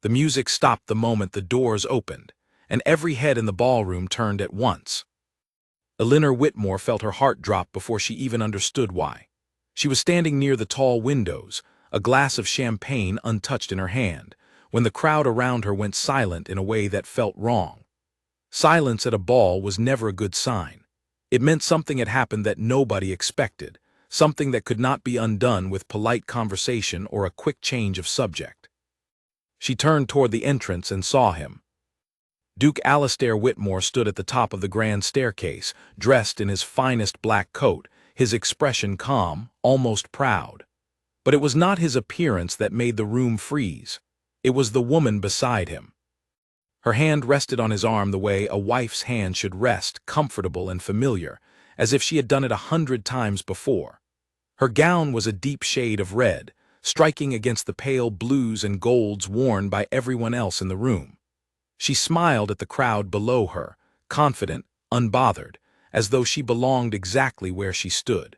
The music stopped the moment the doors opened, and every head in the ballroom turned at once. Elinor Whitmore felt her heart drop before she even understood why. She was standing near the tall windows, a glass of champagne untouched in her hand, when the crowd around her went silent in a way that felt wrong. Silence at a ball was never a good sign. It meant something had happened that nobody expected, something that could not be undone with polite conversation or a quick change of subject. She turned toward the entrance and saw him. Duke Alastair Whitmore stood at the top of the grand staircase, dressed in his finest black coat, his expression calm, almost proud. But it was not his appearance that made the room freeze. It was the woman beside him. Her hand rested on his arm the way a wife's hand should rest, comfortable and familiar, as if she had done it 100 times before. Her gown was a deep shade of red, striking against the pale blues and golds worn by everyone else in the room. She smiled at the crowd below her, confident, unbothered, as though she belonged exactly where she stood.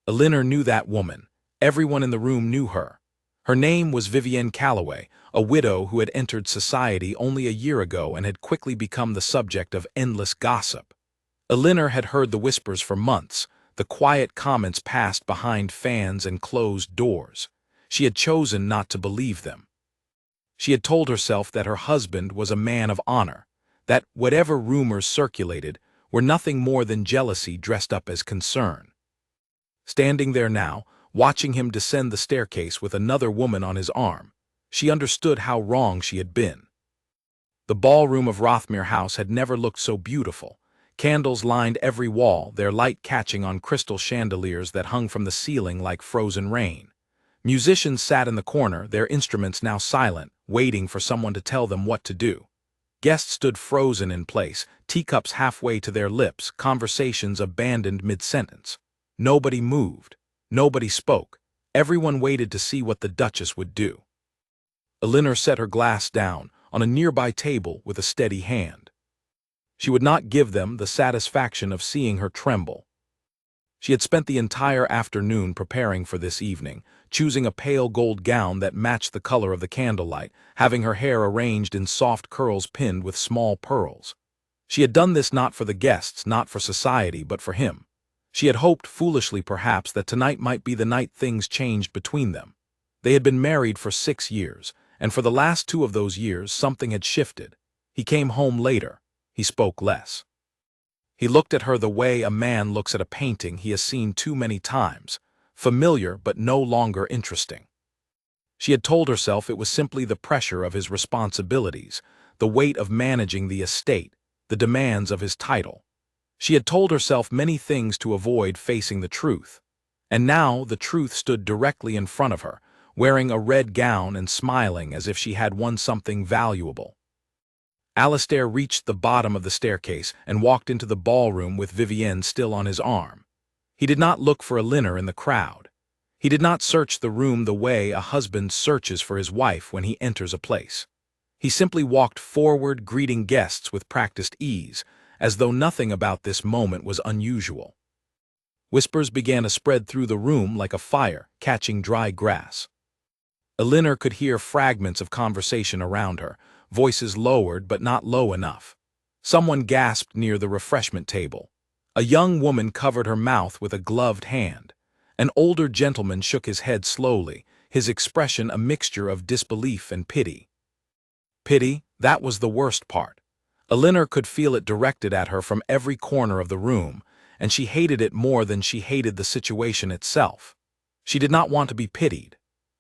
Elinor knew that woman. Everyone in the room knew her. Her name was Vivienne Calloway, a widow who had entered society only a year ago and had quickly become the subject of endless gossip. Elinor had heard the whispers for months, the quiet comments passed behind fans and closed doors. She had chosen not to believe them. She had told herself that her husband was a man of honor, that whatever rumors circulated were nothing more than jealousy dressed up as concern. Standing there now, watching him descend the staircase with another woman on his arm, she understood how wrong she had been. The ballroom of Rothmere House had never looked so beautiful. Candles lined every wall, their light catching on crystal chandeliers that hung from the ceiling like frozen rain. Musicians sat in the corner, their instruments now silent, waiting for someone to tell them what to do. Guests stood frozen in place, teacups halfway to their lips, conversations abandoned mid-sentence. Nobody moved. Nobody spoke. Everyone waited to see what the Duchess would do. Elinor set her glass down on a nearby table with a steady hand. She would not give them the satisfaction of seeing her tremble. She had spent the entire afternoon preparing for this evening, choosing a pale gold gown that matched the color of the candlelight, having her hair arranged in soft curls pinned with small pearls. She had done this not for the guests, not for society, but for him. She had hoped, foolishly perhaps, that tonight might be the night things changed between them. They had been married for 6 years, and for the last 2 of those years something had shifted. He came home later. He spoke less. He looked at her the way a man looks at a painting he has seen too many times, familiar but no longer interesting. She had told herself it was simply the pressure of his responsibilities, the weight of managing the estate, the demands of his title. She had told herself many things to avoid facing the truth. And now the truth stood directly in front of her, wearing a red gown and smiling as if she had won something valuable. Alastair reached the bottom of the staircase and walked into the ballroom with Vivienne still on his arm. He did not look for Elinor in the crowd. He did not search the room the way a husband searches for his wife when he enters a place. He simply walked forward, greeting guests with practiced ease, as though nothing about this moment was unusual. Whispers began to spread through the room like a fire, catching dry grass. Elinor could hear fragments of conversation around her, voices lowered but not low enough. Someone gasped near the refreshment table. A young woman covered her mouth with a gloved hand. An older gentleman shook his head slowly, his expression a mixture of disbelief and pity. Pity, that was the worst part. Elinor could feel it directed at her from every corner of the room, and she hated it more than she hated the situation itself. She did not want to be pitied.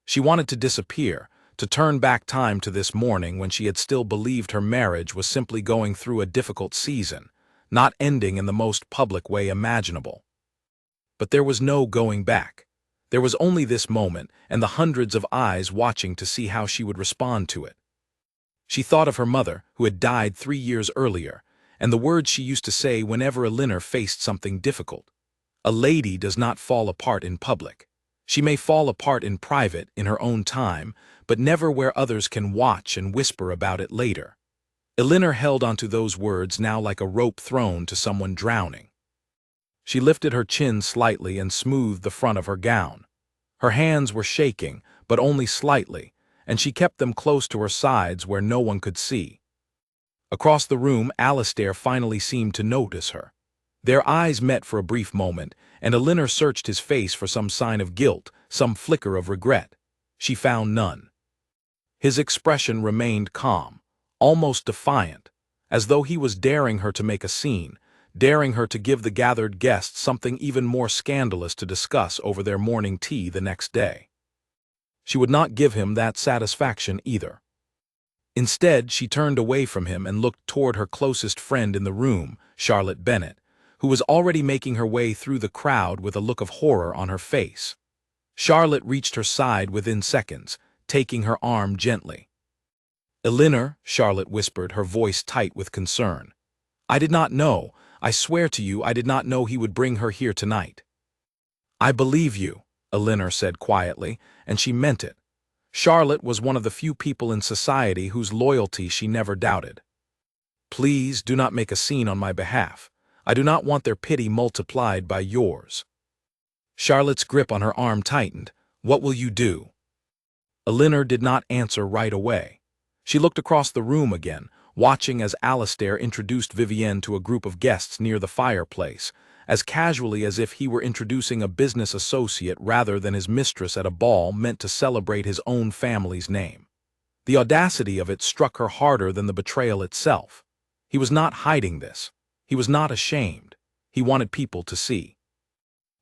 She wanted to disappear, to turn back time to this morning when she had still believed her marriage was simply going through a difficult season, not ending in the most public way imaginable. But there was no going back. There was only this moment and the hundreds of eyes watching to see how she would respond to it. She thought of her mother, who had died 3 years earlier, and the words she used to say whenever Elinor faced something difficult. A lady does not fall apart in public. She may fall apart in private, in her own time, but never where others can watch and whisper about it later. Elinor held onto those words now like a rope thrown to someone drowning. She lifted her chin slightly and smoothed the front of her gown. Her hands were shaking, but only slightly, and she kept them close to her sides where no one could see. Across the room, Alistair finally seemed to notice her. Their eyes met for a brief moment, and Elinor searched his face for some sign of guilt, some flicker of regret. She found none. His expression remained calm, almost defiant, as though he was daring her to make a scene, daring her to give the gathered guests something even more scandalous to discuss over their morning tea the next day. She would not give him that satisfaction either. Instead, she turned away from him and looked toward her closest friend in the room, Charlotte Bennet, who was already making her way through the crowd with a look of horror on her face. Charlotte reached her side within seconds, taking her arm gently. "Elinor," Charlotte whispered, her voice tight with concern. "I did not know. I swear to you I did not know he would bring her here tonight." "I believe you," Elinor said quietly, and she meant it. Charlotte was one of the few people in society whose loyalty she never doubted. "Please do not make a scene on my behalf. I do not want their pity multiplied by yours." Charlotte's grip on her arm tightened. "What will you do?" Elinor did not answer right away. She looked across the room again, watching as Alistair introduced Vivienne to a group of guests near the fireplace, as casually as if he were introducing a business associate rather than his mistress at a ball meant to celebrate his own family's name. The audacity of it struck her harder than the betrayal itself. He was not hiding this. He was not ashamed. He wanted people to see.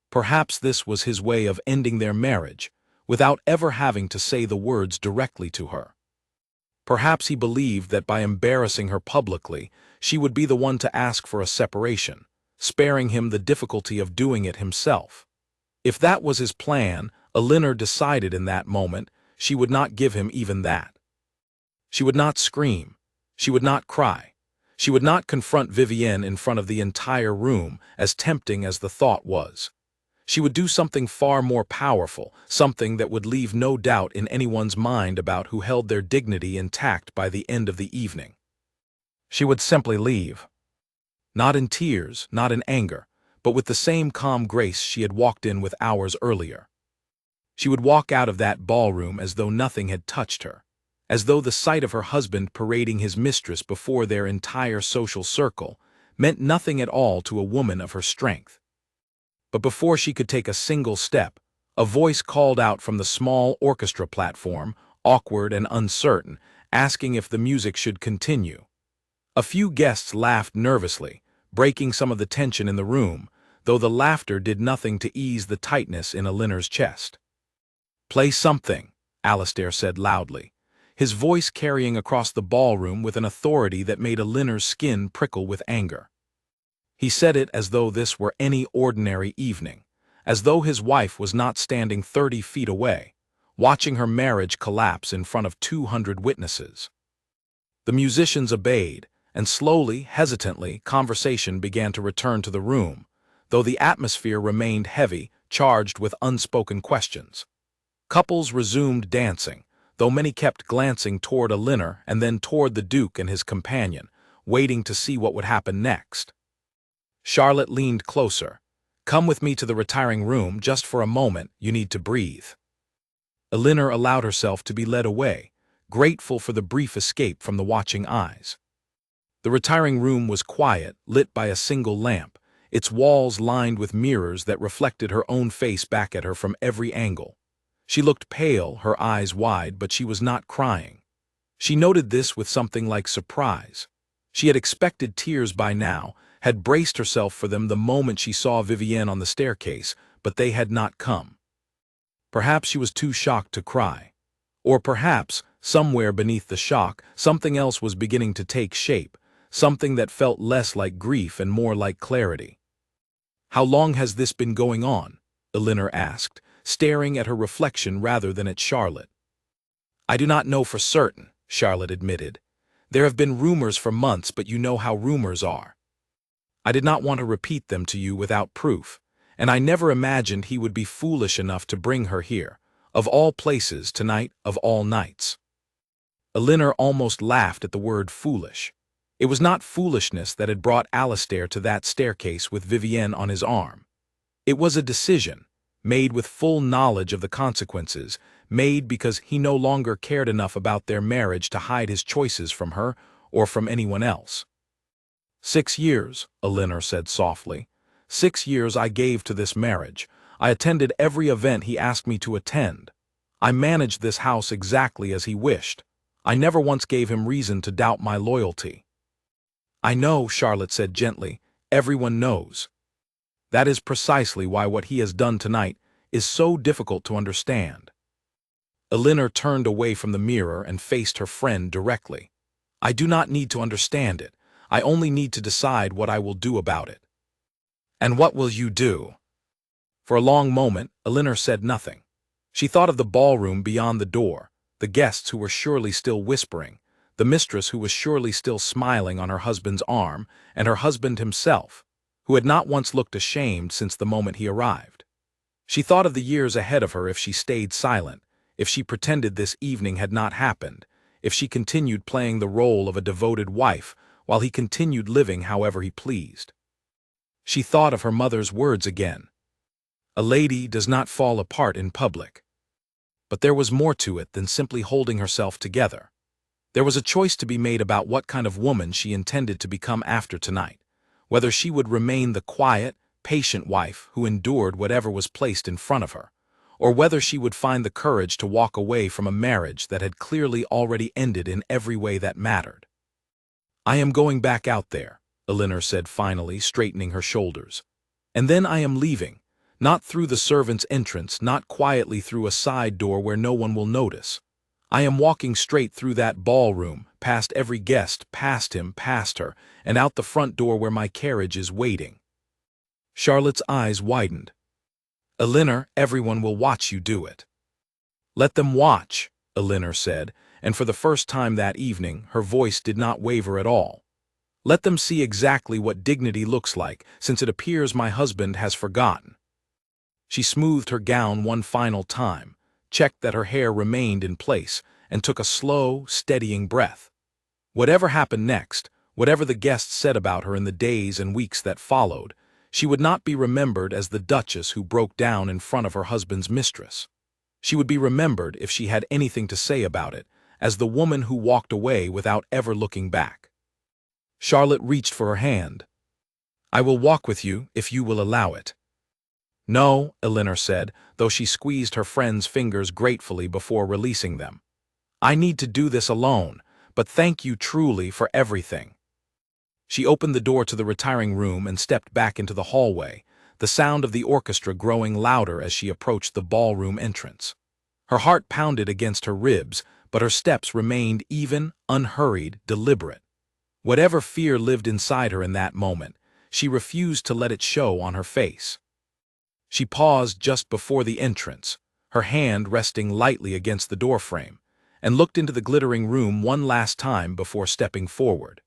Perhaps this was his way of ending their marriage, without ever having to say the words directly to her. Perhaps he believed that by embarrassing her publicly, she would be the one to ask for a separation, sparing him the difficulty of doing it himself. If that was his plan, Elinor decided in that moment she would not give him even that. She would not scream. She would not cry. She would not confront Vivienne in front of the entire room, as tempting as the thought was. She would do something far more powerful, something that would leave no doubt in anyone's mind about who held their dignity intact by the end of the evening. She would simply leave. Not in tears, not in anger, but with the same calm grace she had walked in with hours earlier. She would walk out of that ballroom as though nothing had touched her, as though the sight of her husband parading his mistress before their entire social circle meant nothing at all to a woman of her strength. But before she could take a single step, a voice called out from the small orchestra platform, awkward and uncertain, asking if the music should continue. A few guests laughed nervously, breaking some of the tension in the room, though the laughter did nothing to ease the tightness in Elinor's chest. "Play something," Alistair said loudly, his voice carrying across the ballroom with an authority that made Elinor's skin prickle with anger. He said it as though this were any ordinary evening, as though his wife was not standing 30 feet away, watching her marriage collapse in front of 200 witnesses. The musicians obeyed, and slowly, hesitantly, conversation began to return to the room, though the atmosphere remained heavy, charged with unspoken questions. Couples resumed dancing, though many kept glancing toward Elinor and then toward the Duke and his companion, waiting to see what would happen next. Charlotte leaned closer. "Come with me to the retiring room, just for a moment, you need to breathe." Elinor allowed herself to be led away, grateful for the brief escape from the watching eyes. The retiring room was quiet, lit by a single lamp, its walls lined with mirrors that reflected her own face back at her from every angle. She looked pale, her eyes wide, but she was not crying. She noted this with something like surprise. She had expected tears by now, had braced herself for them the moment she saw Vivienne on the staircase, but they had not come. Perhaps she was too shocked to cry. Or perhaps, somewhere beneath the shock, something else was beginning to take shape, something that felt less like grief and more like clarity. "How long has this been going on?" Elinor asked, staring at her reflection rather than at Charlotte. "I do not know for certain," Charlotte admitted. "There have been rumors for months, but you know how rumors are. I did not want to repeat them to you without proof, and I never imagined he would be foolish enough to bring her here, of all places, tonight, of all nights." Elinor almost laughed at the word foolish. It was not foolishness that had brought Alistair to that staircase with Vivienne on his arm. It was a decision, made with full knowledge of the consequences, made because he no longer cared enough about their marriage to hide his choices from her or from anyone else. 6 years, Elinor said softly. 6 years I gave to this marriage. I attended every event he asked me to attend. I managed this house exactly as he wished. I never once gave him reason to doubt my loyalty. I know, Charlotte said gently. Everyone knows. That is precisely why what he has done tonight is so difficult to understand. Elinor turned away from the mirror and faced her friend directly. I do not need to understand it. I only need to decide what I will do about it. And what will you do? For a long moment, Elinor said nothing. She thought of the ballroom beyond the door, the guests who were surely still whispering, the mistress who was surely still smiling on her husband's arm, and her husband himself, who had not once looked ashamed since the moment he arrived. She thought of the years ahead of her if she stayed silent, if she pretended this evening had not happened, if she continued playing the role of a devoted wife while he continued living however he pleased. She thought of her mother's words again. A lady does not fall apart in public. But there was more to it than simply holding herself together. There was a choice to be made about what kind of woman she intended to become after tonight, whether she would remain the quiet, patient wife who endured whatever was placed in front of her, or whether she would find the courage to walk away from a marriage that had clearly already ended in every way that mattered. I am going back out there, Elinor said finally, straightening her shoulders. And then I am leaving. Not through the servants' entrance, not quietly through a side door where no one will notice. I am walking straight through that ballroom, past every guest, past him, past her, and out the front door where my carriage is waiting. Charlotte's eyes widened. Elinor, everyone will watch you do it. Let them watch, Elinor said, and for the first time that evening, her voice did not waver at all. Let them see exactly what dignity looks like, since it appears my husband has forgotten. She smoothed her gown one final time, checked that her hair remained in place, and took a slow, steadying breath. Whatever happened next, whatever the guests said about her in the days and weeks that followed, she would not be remembered as the Duchess who broke down in front of her husband's mistress. She would be remembered, if she had anything to say about it, as the woman who walked away without ever looking back. Charlotte reached for her hand. I will walk with you if you will allow it. No, Elinor said, though she squeezed her friend's fingers gratefully before releasing them. I need to do this alone, but thank you truly for everything. She opened the door to the retiring room and stepped back into the hallway, the sound of the orchestra growing louder as she approached the ballroom entrance. Her heart pounded against her ribs, but her steps remained even, unhurried, deliberate. Whatever fear lived inside her in that moment, she refused to let it show on her face. She paused just before the entrance, her hand resting lightly against the doorframe, and looked into the glittering room one last time before stepping forward.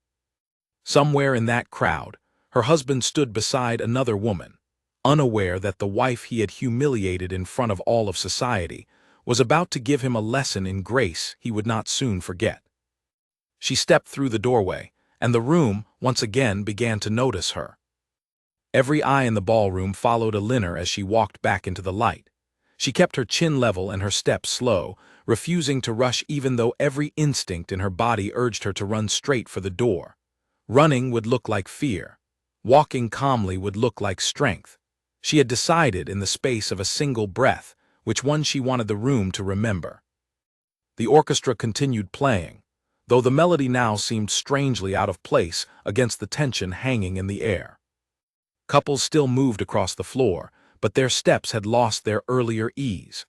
Somewhere in that crowd, her husband stood beside another woman, unaware that the wife he had humiliated in front of all of society was about to give him a lesson in grace he would not soon forget. She stepped through the doorway, and the room once again began to notice her. Every eye in the ballroom followed Elinor as she walked back into the light. She kept her chin level and her steps slow, refusing to rush even though every instinct in her body urged her to run straight for the door. Running would look like fear. Walking calmly would look like strength. She had decided in the space of a single breath which one she wanted the room to remember. The orchestra continued playing, though the melody now seemed strangely out of place against the tension hanging in the air. Couples still moved across the floor, but their steps had lost their earlier ease.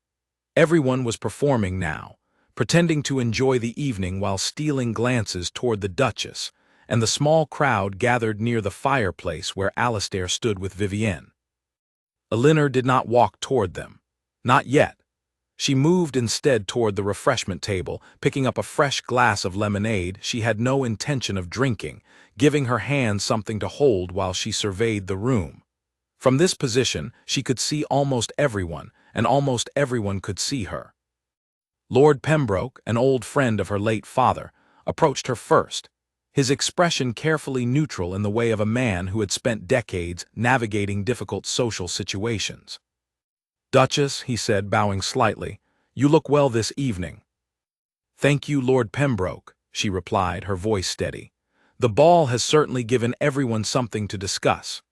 Everyone was performing now, pretending to enjoy the evening while stealing glances toward the Duchess, and the small crowd gathered near the fireplace where Alistair stood with Vivienne. Elinor did not walk toward them. Not yet. She moved instead toward the refreshment table, picking up a fresh glass of lemonade she had no intention of drinking, giving her hand something to hold while she surveyed the room. From this position, she could see almost everyone, and almost everyone could see her. Lord Pembroke, an old friend of her late father, approached her first, his expression carefully neutral in the way of a man who had spent decades navigating difficult social situations. Duchess, he said, bowing slightly, You look well this evening." "Thank you, Lord Pembroke," she replied, her voice steady. "The ball has certainly given everyone something to discuss."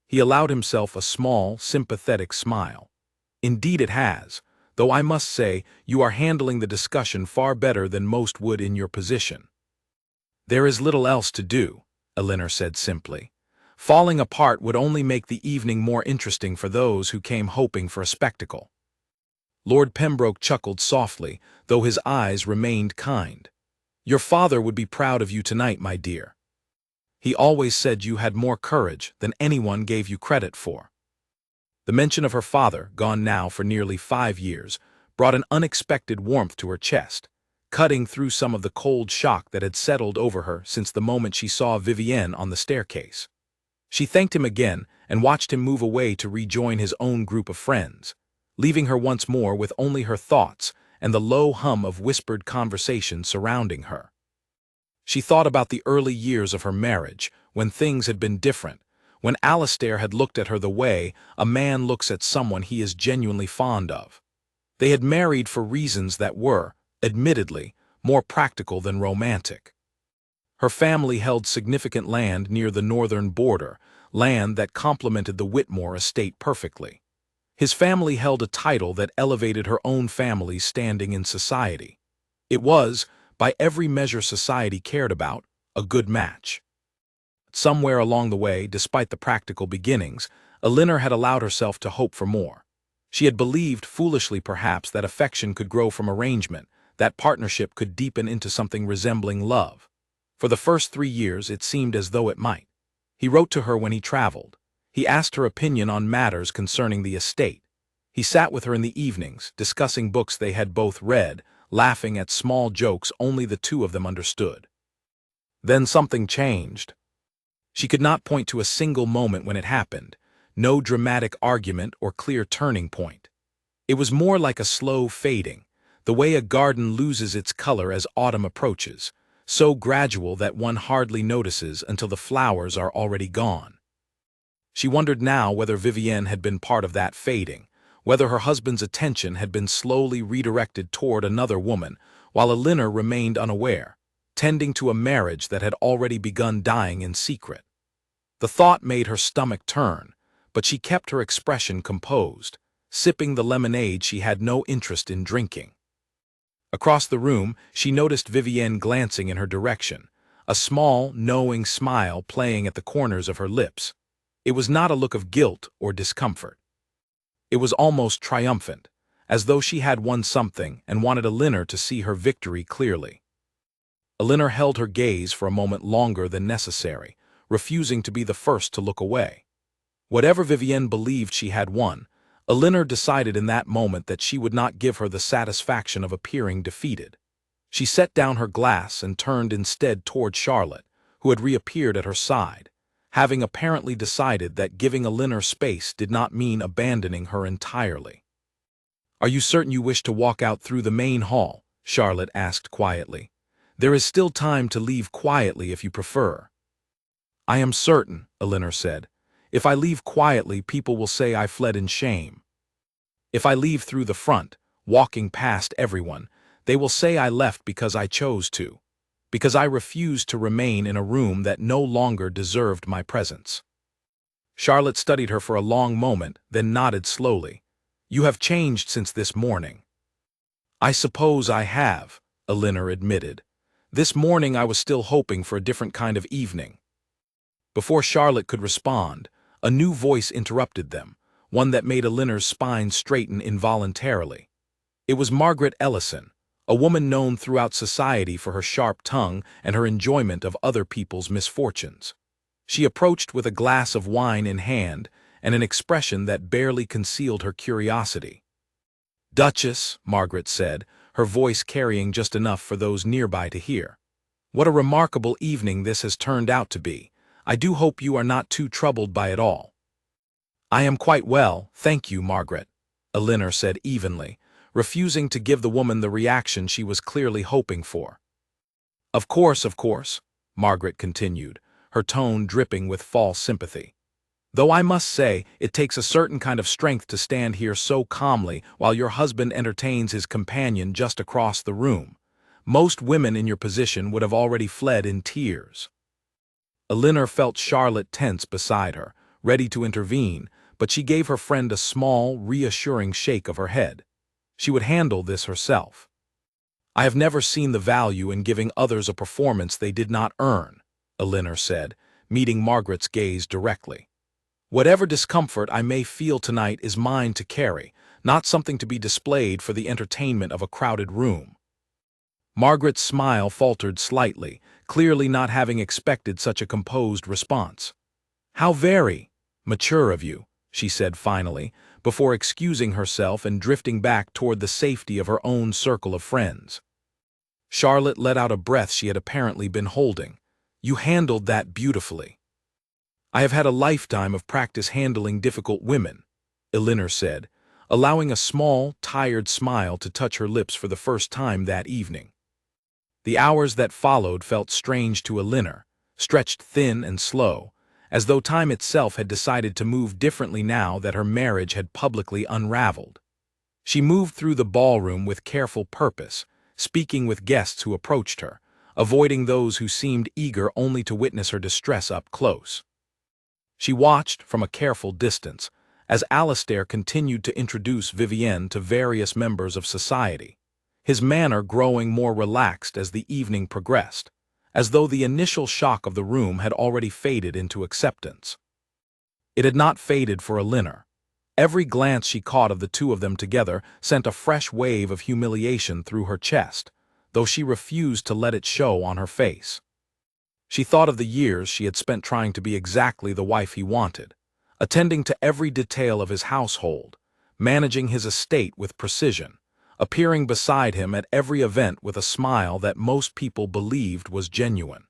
He allowed himself a small, sympathetic smile. "Indeed it has, though I must say you are handling the discussion far better than most would in your position." "There is little else to do," Elinor said simply. "Falling apart would only make the evening more interesting for those who came hoping for a spectacle." Lord Pembroke chuckled softly, though his eyes remained kind. "Your father would be proud of you tonight, my dear. He always said you had more courage than anyone gave you credit for." The mention of her father, gone now for nearly 5 years, brought an unexpected warmth to her chest, cutting through some of the cold shock that had settled over her since the moment she saw Vivienne on the staircase. She thanked him again and watched him move away to rejoin his own group of friends, leaving her once more with only her thoughts and the low hum of whispered conversation surrounding her. She thought about the early years of her marriage, when things had been different, when Alistair had looked at her the way a man looks at someone he is genuinely fond of. They had married for reasons that were, admittedly, more practical than romantic. Her family held significant land near the northern border, land that complemented the Whitmore estate perfectly. His family held a title that elevated her own family's standing in society. It was, by every measure society cared about, a good match. Somewhere along the way, despite the practical beginnings, Elinor had allowed herself to hope for more. She had believed, foolishly perhaps, that affection could grow from arrangement, that partnership could deepen into something resembling love. For the first 3 years it seemed as though it might. He wrote to her when he traveled. He asked her opinion on matters concerning the estate. He sat with her in the evenings, discussing books they had both read, laughing at small jokes only the two of them understood. Then something changed. She could not point to a single moment when it happened, no dramatic argument or clear turning point. It was more like a slow fading, the way a garden loses its color as autumn approaches, so gradual that one hardly notices until the flowers are already gone. She wondered now whether Vivienne had been part of that fading, whether her husband's attention had been slowly redirected toward another woman, while Elinor remained unaware, tending to a marriage that had already begun dying in secret. The thought made her stomach turn, but she kept her expression composed, sipping the lemonade she had no interest in drinking. Across the room, she noticed Vivienne glancing in her direction, a small, knowing smile playing at the corners of her lips. It was not a look of guilt or discomfort. It was almost triumphant, as though she had won something and wanted Elinor to see her victory clearly. Elinor held her gaze for a moment longer than necessary, refusing to be the first to look away. Whatever Vivienne believed she had won, Elinor decided in that moment that she would not give her the satisfaction of appearing defeated. She set down her glass and turned instead toward Charlotte, who had reappeared at her side, having apparently decided that giving Elinor space did not mean abandoning her entirely. "Are you certain you wish to walk out through the main hall?" Charlotte asked quietly. "There is still time to leave quietly if you prefer." "I am certain," Elinor said. "If I leave quietly, people will say I fled in shame. If I leave through the front, walking past everyone, they will say I left because I chose to, because I refused to remain in a room that no longer deserved my presence." Charlotte studied her for a long moment, then nodded slowly. "You have changed since this morning." "I suppose I have," Elinor admitted. "This morning I was still hoping for a different kind of evening." Before Charlotte could respond, a new voice interrupted them, one that made Elinor's spine straighten involuntarily. It was Margaret Ellison, a woman known throughout society for her sharp tongue and her enjoyment of other people's misfortunes. She approached with a glass of wine in hand and an expression that barely concealed her curiosity. "Duchess," Margaret said, her voice carrying just enough for those nearby to hear, "what a remarkable evening this has turned out to be. I do hope you are not too troubled by it all." "I am quite well, thank you, Margaret," Elinor said evenly, refusing to give the woman the reaction she was clearly hoping for. Of course," Margaret continued, her tone dripping with false sympathy. Though I must say, it takes a certain kind of strength to stand here so calmly while your husband entertains his companion just across the room. Most women in your position would have already fled in tears. Elinor felt Charlotte tense beside her, ready to intervene, but she gave her friend a small, reassuring shake of her head. She would handle this herself. I have never seen the value in giving others a performance they did not earn, Elinor said, meeting Margaret's gaze directly. Whatever discomfort I may feel tonight is mine to carry, not something to be displayed for the entertainment of a crowded room. Margaret's smile faltered slightly, clearly not having expected such a composed response. How very mature of you, she said finally, before excusing herself and drifting back toward the safety of her own circle of friends. Charlotte let out a breath she had apparently been holding. You handled that beautifully. I have had a lifetime of practice handling difficult women, Elinor said, allowing a small, tired smile to touch her lips for the first time that evening. The hours that followed felt strange to Elinor, stretched thin and slow, as though time itself had decided to move differently now that her marriage had publicly unraveled. She moved through the ballroom with careful purpose, speaking with guests who approached her, avoiding those who seemed eager only to witness her distress up close. She watched from a careful distance as Alastair continued to introduce Vivienne to various members of society, his manner growing more relaxed as the evening progressed, as though the initial shock of the room had already faded into acceptance. It had not faded for Elinor. Every glance she caught of the two of them together sent a fresh wave of humiliation through her chest, though she refused to let it show on her face. She thought of the years she had spent trying to be exactly the wife he wanted, attending to every detail of his household, managing his estate with precision, appearing beside him at every event with a smile that most people believed was genuine.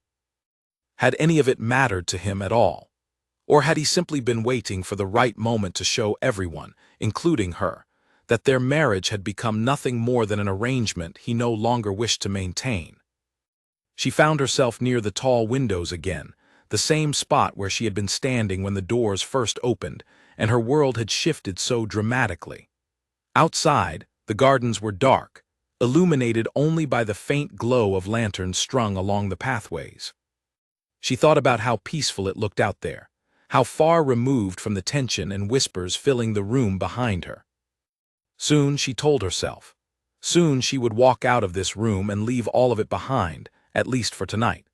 Had any of it mattered to him at all? Or had he simply been waiting for the right moment to show everyone, including her, that their marriage had become nothing more than an arrangement he no longer wished to maintain? She found herself near the tall windows again, the same spot where she had been standing when the doors first opened, and her world had shifted so dramatically. Outside, the gardens were dark, illuminated only by the faint glow of lanterns strung along the pathways. She thought about how peaceful it looked out there, how far removed from the tension and whispers filling the room behind her. Soon, she told herself, soon she would walk out of this room and leave all of it behind, at least for tonight.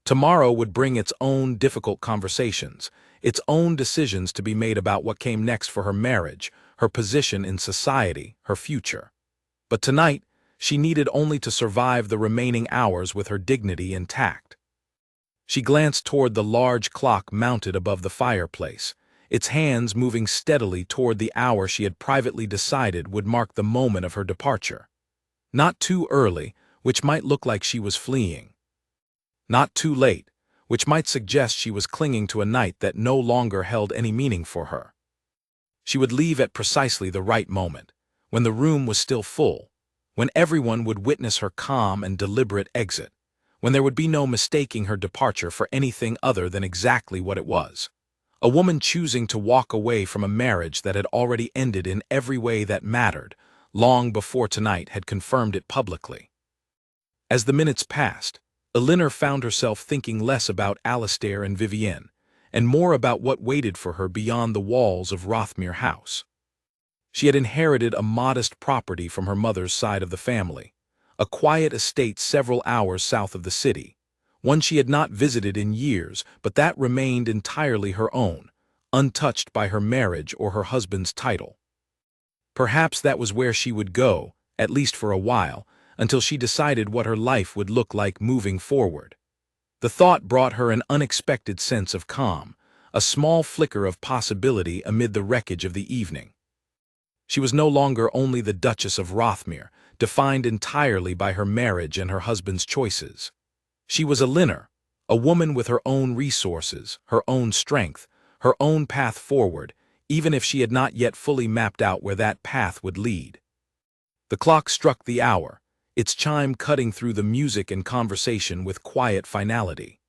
Tomorrow would bring its own difficult conversations, its own decisions to be made about what came next for her marriage, her position in society, her future. But tonight, she needed only to survive the remaining hours with her dignity intact. She glanced toward the large clock mounted above the fireplace, its hands moving steadily toward the hour she had privately decided would mark the moment of her departure. Not too early, which might look like she was fleeing. Not too late, which might suggest she was clinging to a night that no longer held any meaning for her. She would leave at precisely the right moment, when the room was still full, when everyone would witness her calm and deliberate exit, when there would be no mistaking her departure for anything other than exactly what it was. A woman choosing to walk away from a marriage that had already ended in every way that mattered, long before tonight had confirmed it publicly. As the minutes passed, Elinor found herself thinking less about Alastair and Vivienne, and more about what waited for her beyond the walls of Rothmere House. She had inherited a modest property from her mother's side of the family, a quiet estate several hours south of the city, one she had not visited in years, but that remained entirely her own, untouched by her marriage or her husband's title. Perhaps that was where she would go, at least for a while, until she decided what her life would look like moving forward. The thought brought her an unexpected sense of calm, a small flicker of possibility amid the wreckage of the evening. She was no longer only the Duchess of Rothmere, defined entirely by her marriage and her husband's choices. She was Elinor, a woman with her own resources, her own strength, her own path forward, even if she had not yet fully mapped out where that path would lead. The clock struck the hour, its chime cutting through the music and conversation with quiet finality.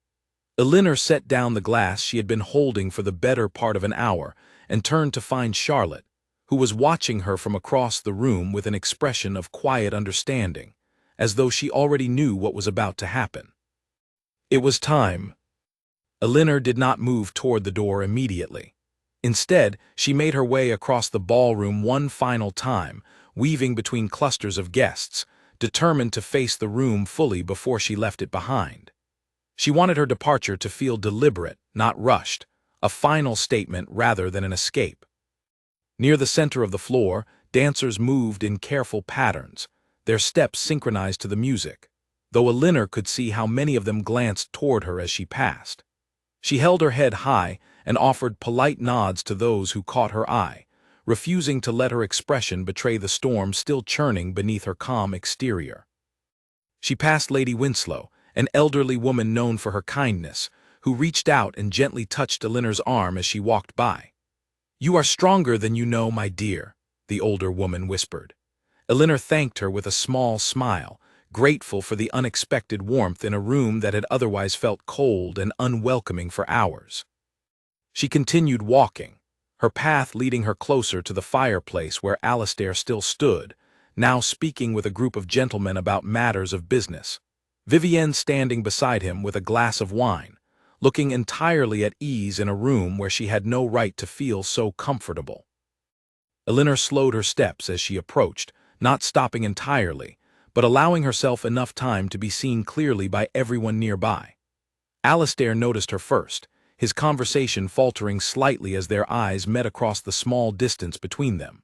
Elinor set down the glass she had been holding for the better part of an hour and turned to find Charlotte, who was watching her from across the room with an expression of quiet understanding, as though she already knew what was about to happen. It was time. Elinor did not move toward the door immediately. Instead, she made her way across the ballroom one final time, weaving between clusters of guests, determined to face the room fully before she left it behind. She wanted her departure to feel deliberate, not rushed, a final statement rather than an escape. Near the center of the floor, dancers moved in careful patterns, their steps synchronized to the music, though Elinor could see how many of them glanced toward her as she passed. She held her head high and offered polite nods to those who caught her eye, refusing to let her expression betray the storm still churning beneath her calm exterior. She passed Lady Winslow, an elderly woman known for her kindness, who reached out and gently touched Elinor's arm as she walked by. "You are stronger than you know, my dear," the older woman whispered. Elinor thanked her with a small smile, grateful for the unexpected warmth in a room that had otherwise felt cold and unwelcoming for hours. She continued walking, her path leading her closer to the fireplace where Alastair still stood, now speaking with a group of gentlemen about matters of business. Vivienne standing beside him with a glass of wine, looking entirely at ease in a room where she had no right to feel so comfortable. Elinor slowed her steps as she approached, not stopping entirely, but allowing herself enough time to be seen clearly by everyone nearby. Alastair noticed her first, his conversation faltering slightly as their eyes met across the small distance between them.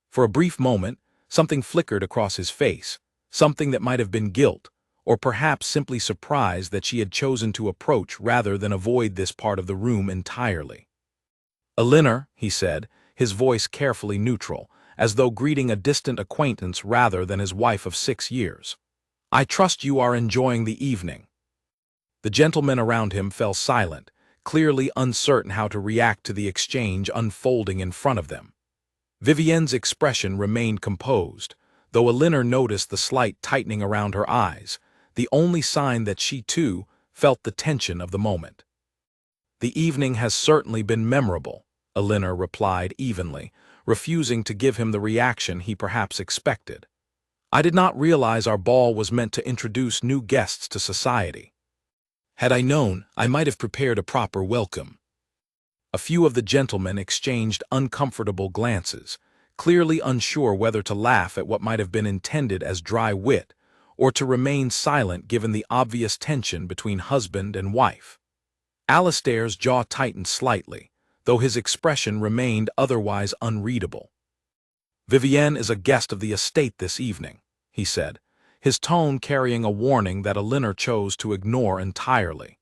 For a brief moment, something flickered across his face, something that might have been guilt, or perhaps simply surprise that she had chosen to approach rather than avoid this part of the room entirely. "Elinor," he said, his voice carefully neutral, as though greeting a distant acquaintance rather than his wife of 6 years. "I trust you are enjoying the evening." The gentlemen around him fell silent, clearly uncertain how to react to the exchange unfolding in front of them. Vivienne's expression remained composed, though Elinor noticed the slight tightening around her eyes, the only sign that she, too, felt the tension of the moment. "The evening has certainly been memorable," Elinor replied evenly, refusing to give him the reaction he perhaps expected. "I did not realize our ball was meant to introduce new guests to society. Had I known, I might have prepared a proper welcome." A few of the gentlemen exchanged uncomfortable glances, clearly unsure whether to laugh at what might have been intended as dry wit, or to remain silent given the obvious tension between husband and wife. Alastair's jaw tightened slightly, though his expression remained otherwise unreadable. "Vivienne is a guest of the estate this evening," he said, his tone carrying a warning that Elinor chose to ignore entirely.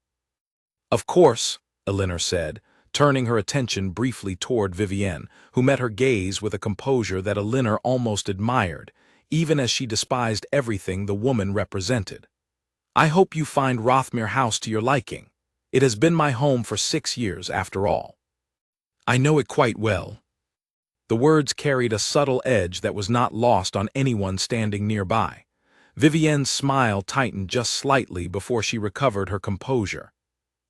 "Of course," Elinor said, turning her attention briefly toward Vivienne, who met her gaze with a composure that Elinor almost admired, even as she despised everything the woman represented. "I hope you find Rothmere House to your liking. It has been my home for 6 years, after all." "I know it quite well." The words carried a subtle edge that was not lost on anyone standing nearby. Vivienne's smile tightened just slightly before she recovered her composure.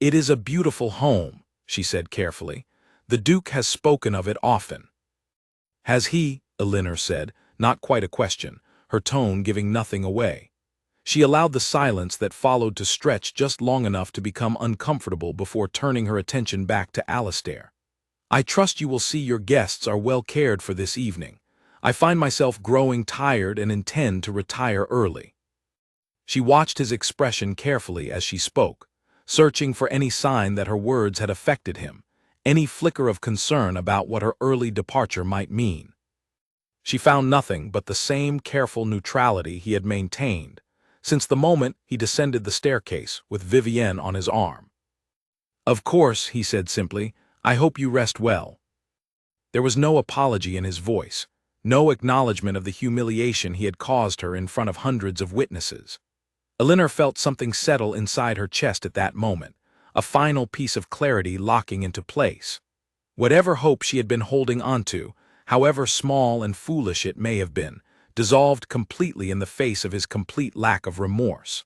"It is a beautiful home," she said carefully. "The Duke has spoken of it often." "Has he?" Elinor said, not quite a question, her tone giving nothing away. She allowed the silence that followed to stretch just long enough to become uncomfortable before turning her attention back to Alastair. "I trust you will see your guests are well cared for this evening. I find myself growing tired and intend to retire early." She watched his expression carefully as she spoke, searching for any sign that her words had affected him, any flicker of concern about what her early departure might mean. She found nothing but the same careful neutrality he had maintained, since the moment he descended the staircase with Vivienne on his arm. "Of course," he said simply, "I hope you rest well." There was no apology in his voice, no acknowledgement of the humiliation he had caused her in front of hundreds of witnesses. Elinor felt something settle inside her chest at that moment, a final piece of clarity locking into place. Whatever hope she had been holding onto, however small and foolish it may have been, dissolved completely in the face of his complete lack of remorse.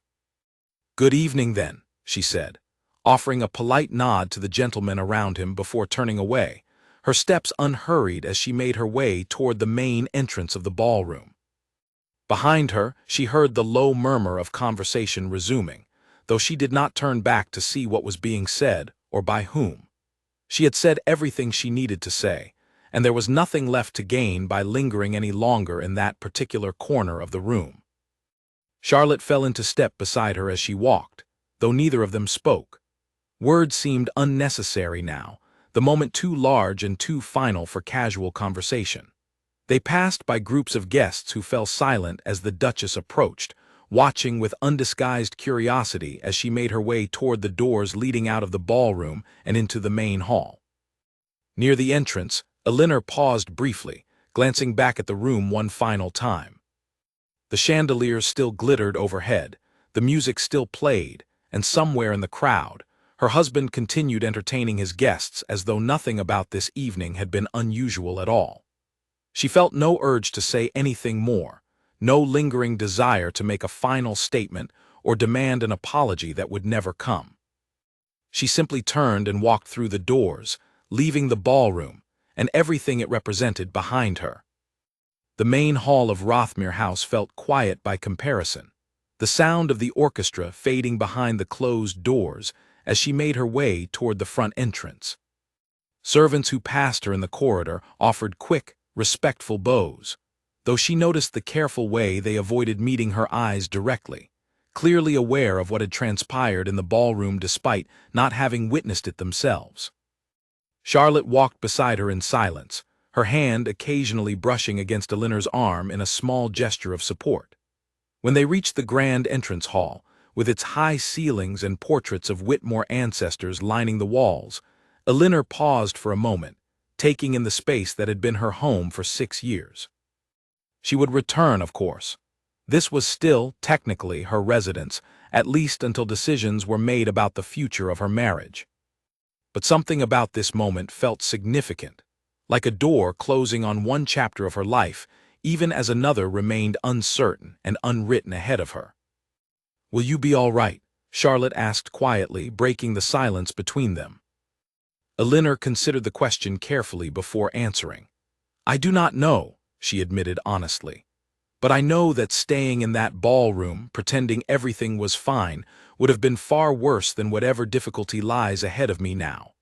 "Good evening, then," she said, offering a polite nod to the gentlemen around him before turning away, her steps unhurried as she made her way toward the main entrance of the ballroom. Behind her, she heard the low murmur of conversation resuming, though she did not turn back to see what was being said or by whom. She had said everything she needed to say, and there was nothing left to gain by lingering any longer in that particular corner of the room. Charlotte fell into step beside her as she walked, though neither of them spoke. Words seemed unnecessary now, the moment too large and too final for casual conversation. They passed by groups of guests who fell silent as the Duchess approached, watching with undisguised curiosity as she made her way toward the doors leading out of the ballroom and into the main hall. Near the entrance, Elinor paused briefly, glancing back at the room one final time. The chandeliers still glittered overhead, the music still played, and somewhere in the crowd, her husband continued entertaining his guests as though nothing about this evening had been unusual at all. She felt no urge to say anything more, no lingering desire to make a final statement or demand an apology that would never come. She simply turned and walked through the doors, leaving the ballroom and everything it represented behind her. The main hall of Rothmere House felt quiet by comparison, the sound of the orchestra fading behind the closed doors as she made her way toward the front entrance. Servants who passed her in the corridor offered quick, respectful bows, though she noticed the careful way they avoided meeting her eyes directly, clearly aware of what had transpired in the ballroom despite not having witnessed it themselves. Charlotte walked beside her in silence, her hand occasionally brushing against Elinor's arm in a small gesture of support. When they reached the grand entrance hall, with its high ceilings and portraits of Whitmore ancestors lining the walls, Elinor paused for a moment, taking in the space that had been her home for 6 years. She would return, of course. This was still, technically, her residence, at least until decisions were made about the future of her marriage. But something about this moment felt significant, like a door closing on one chapter of her life, even as another remained uncertain and unwritten ahead of her. "Will you be all right?" Charlotte asked quietly, breaking the silence between them. Elinor considered the question carefully before answering. "I do not know," she admitted honestly. "But I know that staying in that ballroom, pretending everything was fine, would have been far worse than whatever difficulty lies ahead of me now."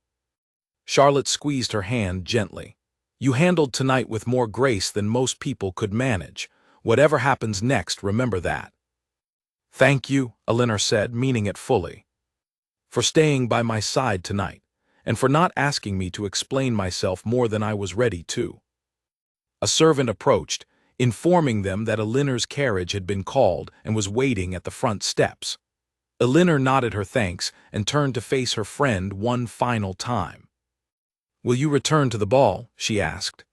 Charlotte squeezed her hand gently. "You handled tonight with more grace than most people could manage. Whatever happens next, remember that." "Thank you," Elinor said, meaning it fully, "for staying by my side tonight, and for not asking me to explain myself more than I was ready to." A servant approached, informing them that Elinor's carriage had been called and was waiting at the front steps. Elinor nodded her thanks and turned to face her friend one final time. "Will you return to the ball?" she asked.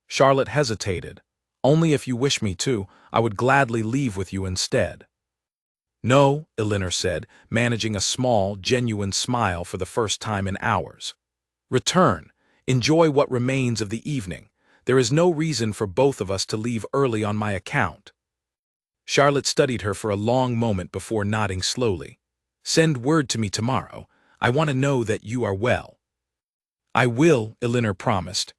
Charlotte hesitated. "Only if you wish me to. I would gladly leave with you instead." "No," Elinor said, managing a small, genuine smile for the first time in hours. "Return. Enjoy what remains of the evening. There is no reason for both of us to leave early on my account." Charlotte studied her for a long moment before nodding slowly. "Send word to me tomorrow. I want to know that you are well." "I will," Elinor promised.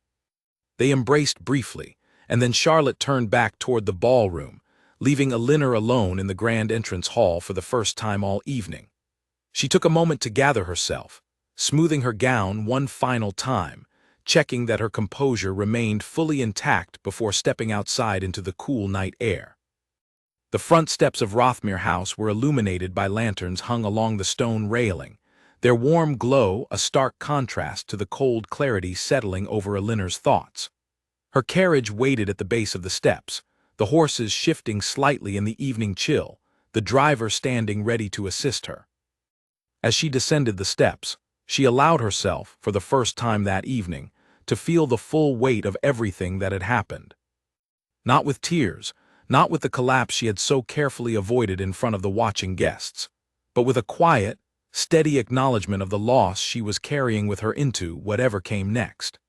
They embraced briefly, and then Charlotte turned back toward the ballroom, leaving Elinor alone in the grand entrance hall for the first time all evening. She took a moment to gather herself, smoothing her gown one final time, checking that her composure remained fully intact before stepping outside into the cool night air. The front steps of Rothmere House were illuminated by lanterns hung along the stone railing, their warm glow a stark contrast to the cold clarity settling over Elinor's thoughts. Her carriage waited at the base of the steps, the horses shifting slightly in the evening chill, the driver standing ready to assist her. As she descended the steps, she allowed herself, for the first time that evening, to feel the full weight of everything that had happened. Not with tears, not with the collapse she had so carefully avoided in front of the watching guests, but with a quiet, steady acknowledgement of the loss she was carrying with her into whatever came next.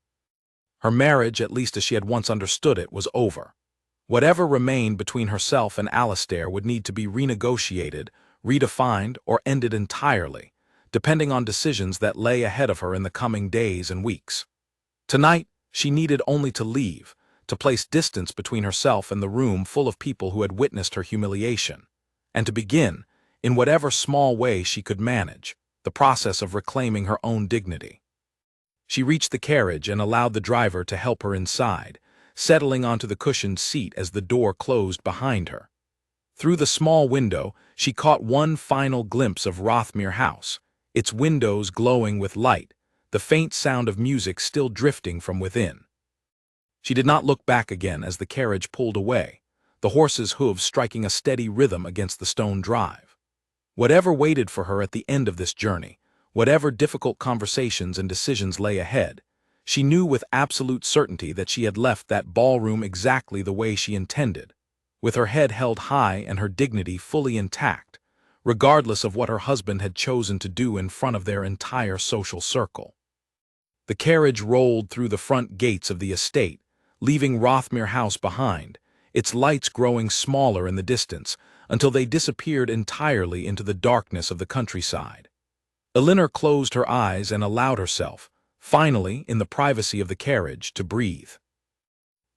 Her marriage, at least as she had once understood it, was over. Whatever remained between herself and Alistair would need to be renegotiated, redefined, or ended entirely, depending on decisions that lay ahead of her in the coming days and weeks. Tonight, she needed only to leave, to place distance between herself and the room full of people who had witnessed her humiliation, and to begin, in whatever small way she could manage, the process of reclaiming her own dignity. She reached the carriage and allowed the driver to help her inside, settling onto the cushioned seat as the door closed behind her. Through the small window, she caught one final glimpse of Rothmere House, its windows glowing with light, the faint sound of music still drifting from within. She did not look back again as the carriage pulled away, the horse's hooves striking a steady rhythm against the stone drive. Whatever waited for her at the end of this journey, whatever difficult conversations and decisions lay ahead, she knew with absolute certainty that she had left that ballroom exactly the way she intended, with her head held high and her dignity fully intact, regardless of what her husband had chosen to do in front of their entire social circle. The carriage rolled through the front gates of the estate, leaving Rothmere House behind, its lights growing smaller in the distance until they disappeared entirely into the darkness of the countryside. Elinor closed her eyes and allowed herself, finally, in the privacy of the carriage, to breathe.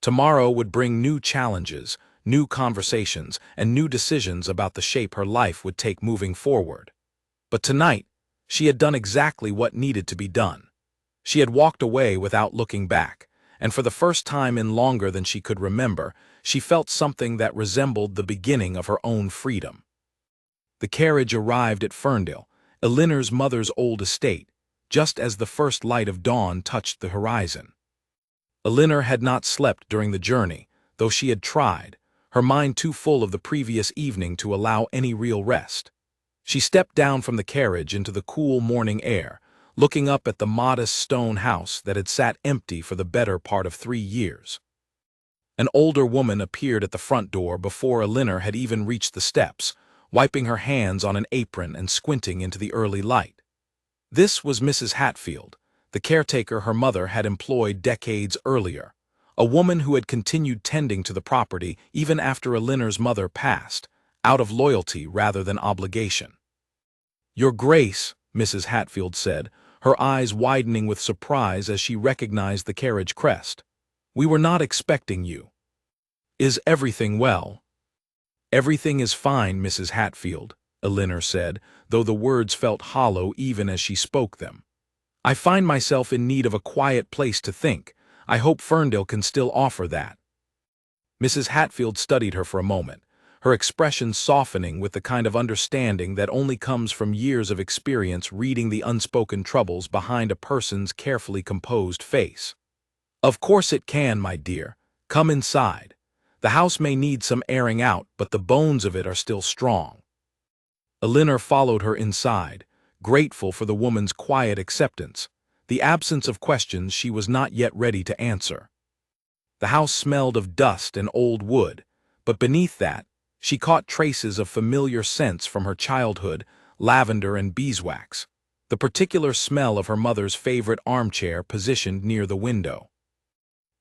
Tomorrow would bring new challenges, new conversations, and new decisions about the shape her life would take moving forward. But tonight, she had done exactly what needed to be done. She had walked away without looking back, and for the first time in longer than she could remember, she felt something that resembled the beginning of her own freedom. The carriage arrived at Ferndale, Elinor's mother's old estate, just as the first light of dawn touched the horizon. Elinor had not slept during the journey, though she had tried, her mind too full of the previous evening to allow any real rest. She stepped down from the carriage into the cool morning air, looking up at the modest stone house that had sat empty for the better part of 3 years. An older woman appeared at the front door before Elinor had even reached the steps, wiping her hands on an apron and squinting into the early light. This was Mrs. Hatfield, the caretaker her mother had employed decades earlier, a woman who had continued tending to the property even after Elinor's mother passed, out of loyalty rather than obligation. "Your Grace," Mrs. Hatfield said, her eyes widening with surprise as she recognized the carriage crest. "We were not expecting you. Is everything well?" "Everything is fine, Mrs. Hatfield," Elinor said, though the words felt hollow even as she spoke them. "I find myself in need of a quiet place to think. I hope Ferndale can still offer that." Mrs. Hatfield studied her for a moment, her expression softening with the kind of understanding that only comes from years of experience reading the unspoken troubles behind a person's carefully composed face. "Of course it can, my dear. Come inside. The house may need some airing out, but the bones of it are still strong." Elinor followed her inside, grateful for the woman's quiet acceptance, the absence of questions she was not yet ready to answer. The house smelled of dust and old wood, but beneath that, she caught traces of familiar scents from her childhood, lavender and beeswax, the particular smell of her mother's favorite armchair positioned near the window.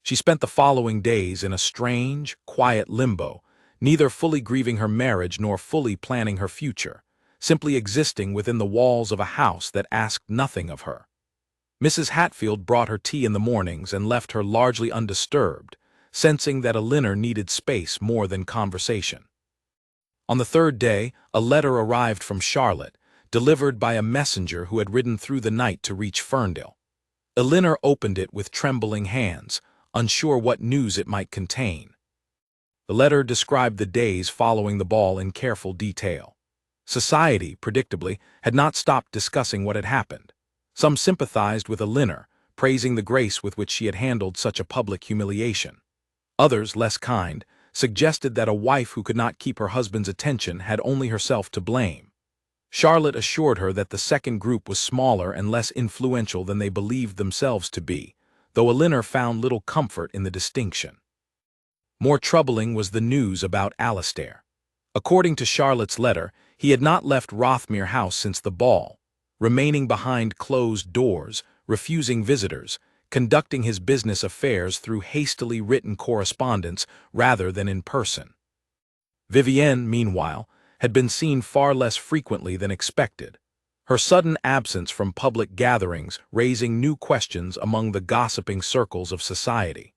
She spent the following days in a strange, quiet limbo, neither fully grieving her marriage nor fully planning her future, simply existing within the walls of a house that asked nothing of her. Mrs. Hatfield brought her tea in the mornings and left her largely undisturbed, sensing that Elinor needed space more than conversation. On the third day, a letter arrived from Charlotte, delivered by a messenger who had ridden through the night to reach Ferndale. Elinor opened it with trembling hands, unsure what news it might contain. The letter described the days following the ball in careful detail. Society, predictably, had not stopped discussing what had happened. Some sympathized with Elinor, praising the grace with which she had handled such a public humiliation. Others, less kind, suggested that a wife who could not keep her husband's attention had only herself to blame. Charlotte assured her that the second group was smaller and less influential than they believed themselves to be, though Elinor found little comfort in the distinction. More troubling was the news about Alistair. According to Charlotte's letter, he had not left Rothmere House since the ball, remaining behind closed doors, refusing visitors, conducting his business affairs through hastily written correspondence rather than in person. Vivienne, meanwhile, had been seen far less frequently than expected, her sudden absence from public gatherings raising new questions among the gossiping circles of society.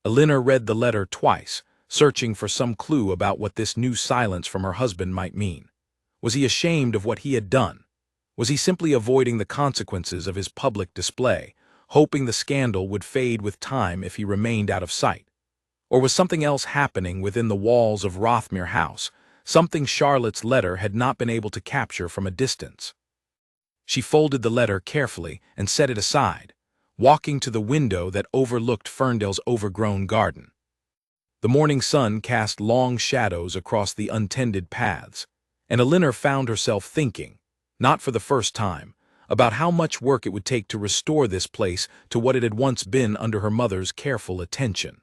Elinor read the letter twice, searching for some clue about what this new silence from her husband might mean. Was he ashamed of what he had done? Was he simply avoiding the consequences of his public display, hoping the scandal would fade with time if he remained out of sight? Or was something else happening within the walls of Rothmere House, something Charlotte's letter had not been able to capture from a distance? She folded the letter carefully and set it aside, walking to the window that overlooked Ferndale's overgrown garden. The morning sun cast long shadows across the untended paths, and Elinor found herself thinking, not for the first time, about how much work it would take to restore this place to what it had once been under her mother's careful attention.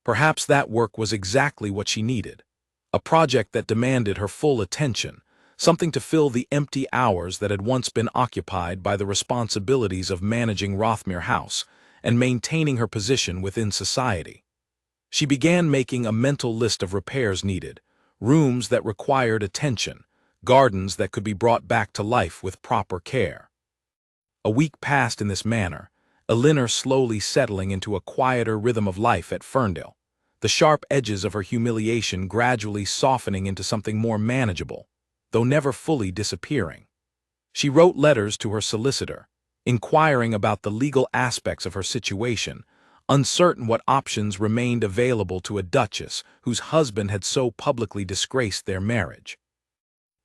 Perhaps that work was exactly what she needed, a project that demanded her full attention, something to fill the empty hours that had once been occupied by the responsibilities of managing Rothmere House and maintaining her position within society. She began making a mental list of repairs needed, rooms that required attention, gardens that could be brought back to life with proper care. A week passed in this manner, Elinor slowly settling into a quieter rhythm of life at Ferndale, the sharp edges of her humiliation gradually softening into something more manageable, though never fully disappearing. She wrote letters to her solicitor, inquiring about the legal aspects of her situation, uncertain what options remained available to a duchess whose husband had so publicly disgraced their marriage.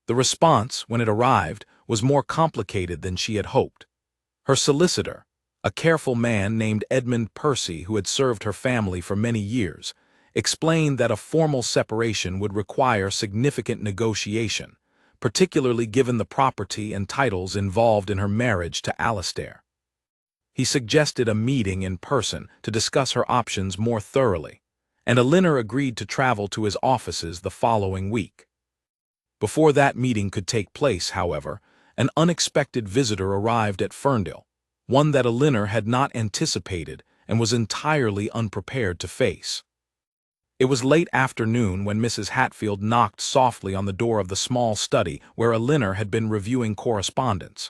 The response, when it arrived, was more complicated than she had hoped. Her solicitor, a careful man named Edmund Percy who had served her family for many years, explained that a formal separation would require significant negotiation, particularly given the property and titles involved in her marriage to Alastair. He suggested a meeting in person to discuss her options more thoroughly, and Elinor agreed to travel to his offices the following week. Before that meeting could take place, however, an unexpected visitor arrived at Ferndale, one that Elinor had not anticipated and was entirely unprepared to face. It was late afternoon when Mrs. Hatfield knocked softly on the door of the small study where Elinor had been reviewing correspondence.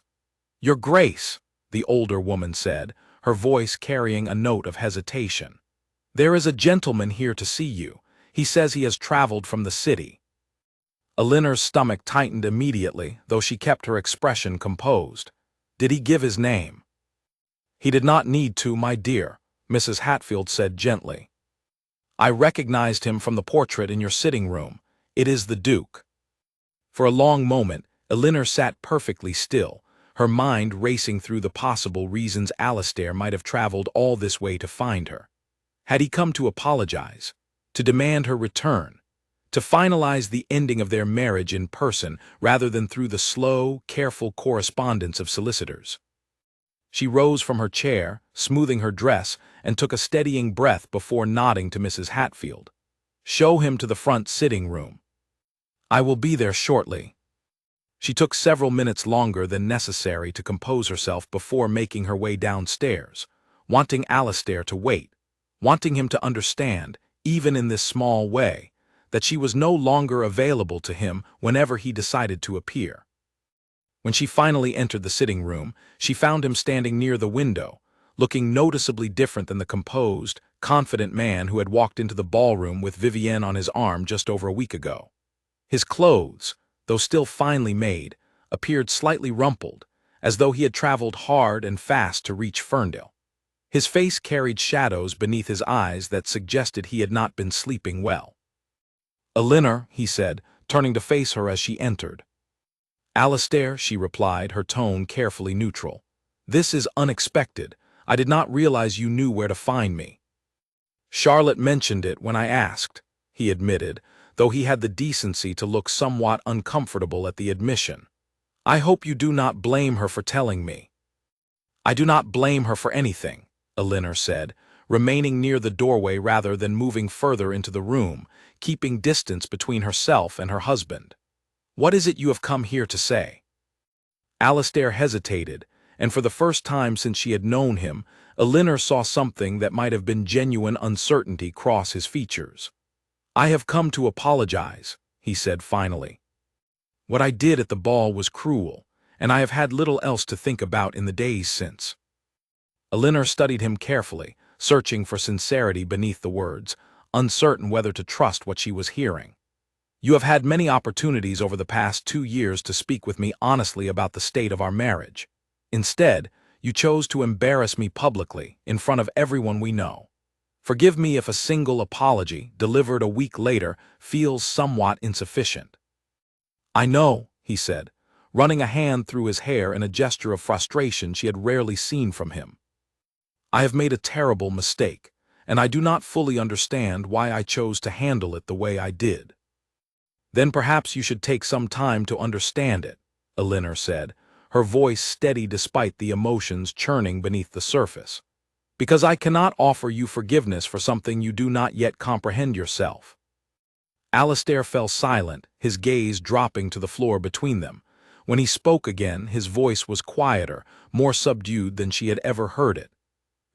"Your Grace," the older woman said, her voice carrying a note of hesitation. "There is a gentleman here to see you. He says he has traveled from the city." Elinor's stomach tightened immediately, though she kept her expression composed. "Did he give his name?" "He did not need to, my dear," Mrs. Hatfield said gently. "I recognized him from the portrait in your sitting room. It is the Duke." For a long moment, Elinor sat perfectly still, her mind racing through the possible reasons Alastair might have traveled all this way to find her. Had he come to apologize, to demand her return, to finalize the ending of their marriage in person rather than through the slow, careful correspondence of solicitors? She rose from her chair, smoothing her dress, and took a steadying breath before nodding to Mrs. Hatfield. "Show him to the front sitting room." "I will be there shortly." She took several minutes longer than necessary to compose herself before making her way downstairs, wanting Alastair to wait, wanting him to understand, even in this small way, that she was no longer available to him whenever he decided to appear. When she finally entered the sitting room, she found him standing near the window, looking noticeably different than the composed, confident man who had walked into the ballroom with Vivienne on his arm just over a week ago. His clothes, though still finely made, appeared slightly rumpled, as though he had traveled hard and fast to reach Ferndale. His face carried shadows beneath his eyes that suggested he had not been sleeping well. "Elinor," he said, turning to face her as she entered. "Alastair," she replied, her tone carefully neutral. "This is unexpected. I did not realize you knew where to find me." "Charlotte mentioned it when I asked," he admitted, though he had the decency to look somewhat uncomfortable at the admission. "I hope you do not blame her for telling me." "I do not blame her for anything," Elinor said, remaining near the doorway rather than moving further into the room, keeping distance between herself and her husband. "What is it you have come here to say?" Alastair hesitated, and for the first time since she had known him, Elinor saw something that might have been genuine uncertainty cross his features. "I have come to apologize," he said finally. "What I did at the ball was cruel, and I have had little else to think about in the days since. Elinor studied him carefully, searching for sincerity beneath the words, uncertain whether to trust what she was hearing. You have had many opportunities over the past 2 years to speak with me honestly about the state of our marriage. Instead, you chose to embarrass me publicly, in front of everyone we know. Forgive me if a single apology, delivered a week later, feels somewhat insufficient. I know, he said, running a hand through his hair in a gesture of frustration she had rarely seen from him. I have made a terrible mistake, and I do not fully understand why I chose to handle it the way I did. Then perhaps you should take some time to understand it, Elinor said, her voice steady despite the emotions churning beneath the surface. Because I cannot offer you forgiveness for something you do not yet comprehend yourself. Alistair fell silent, his gaze dropping to the floor between them. When he spoke again, his voice was quieter, more subdued than she had ever heard it.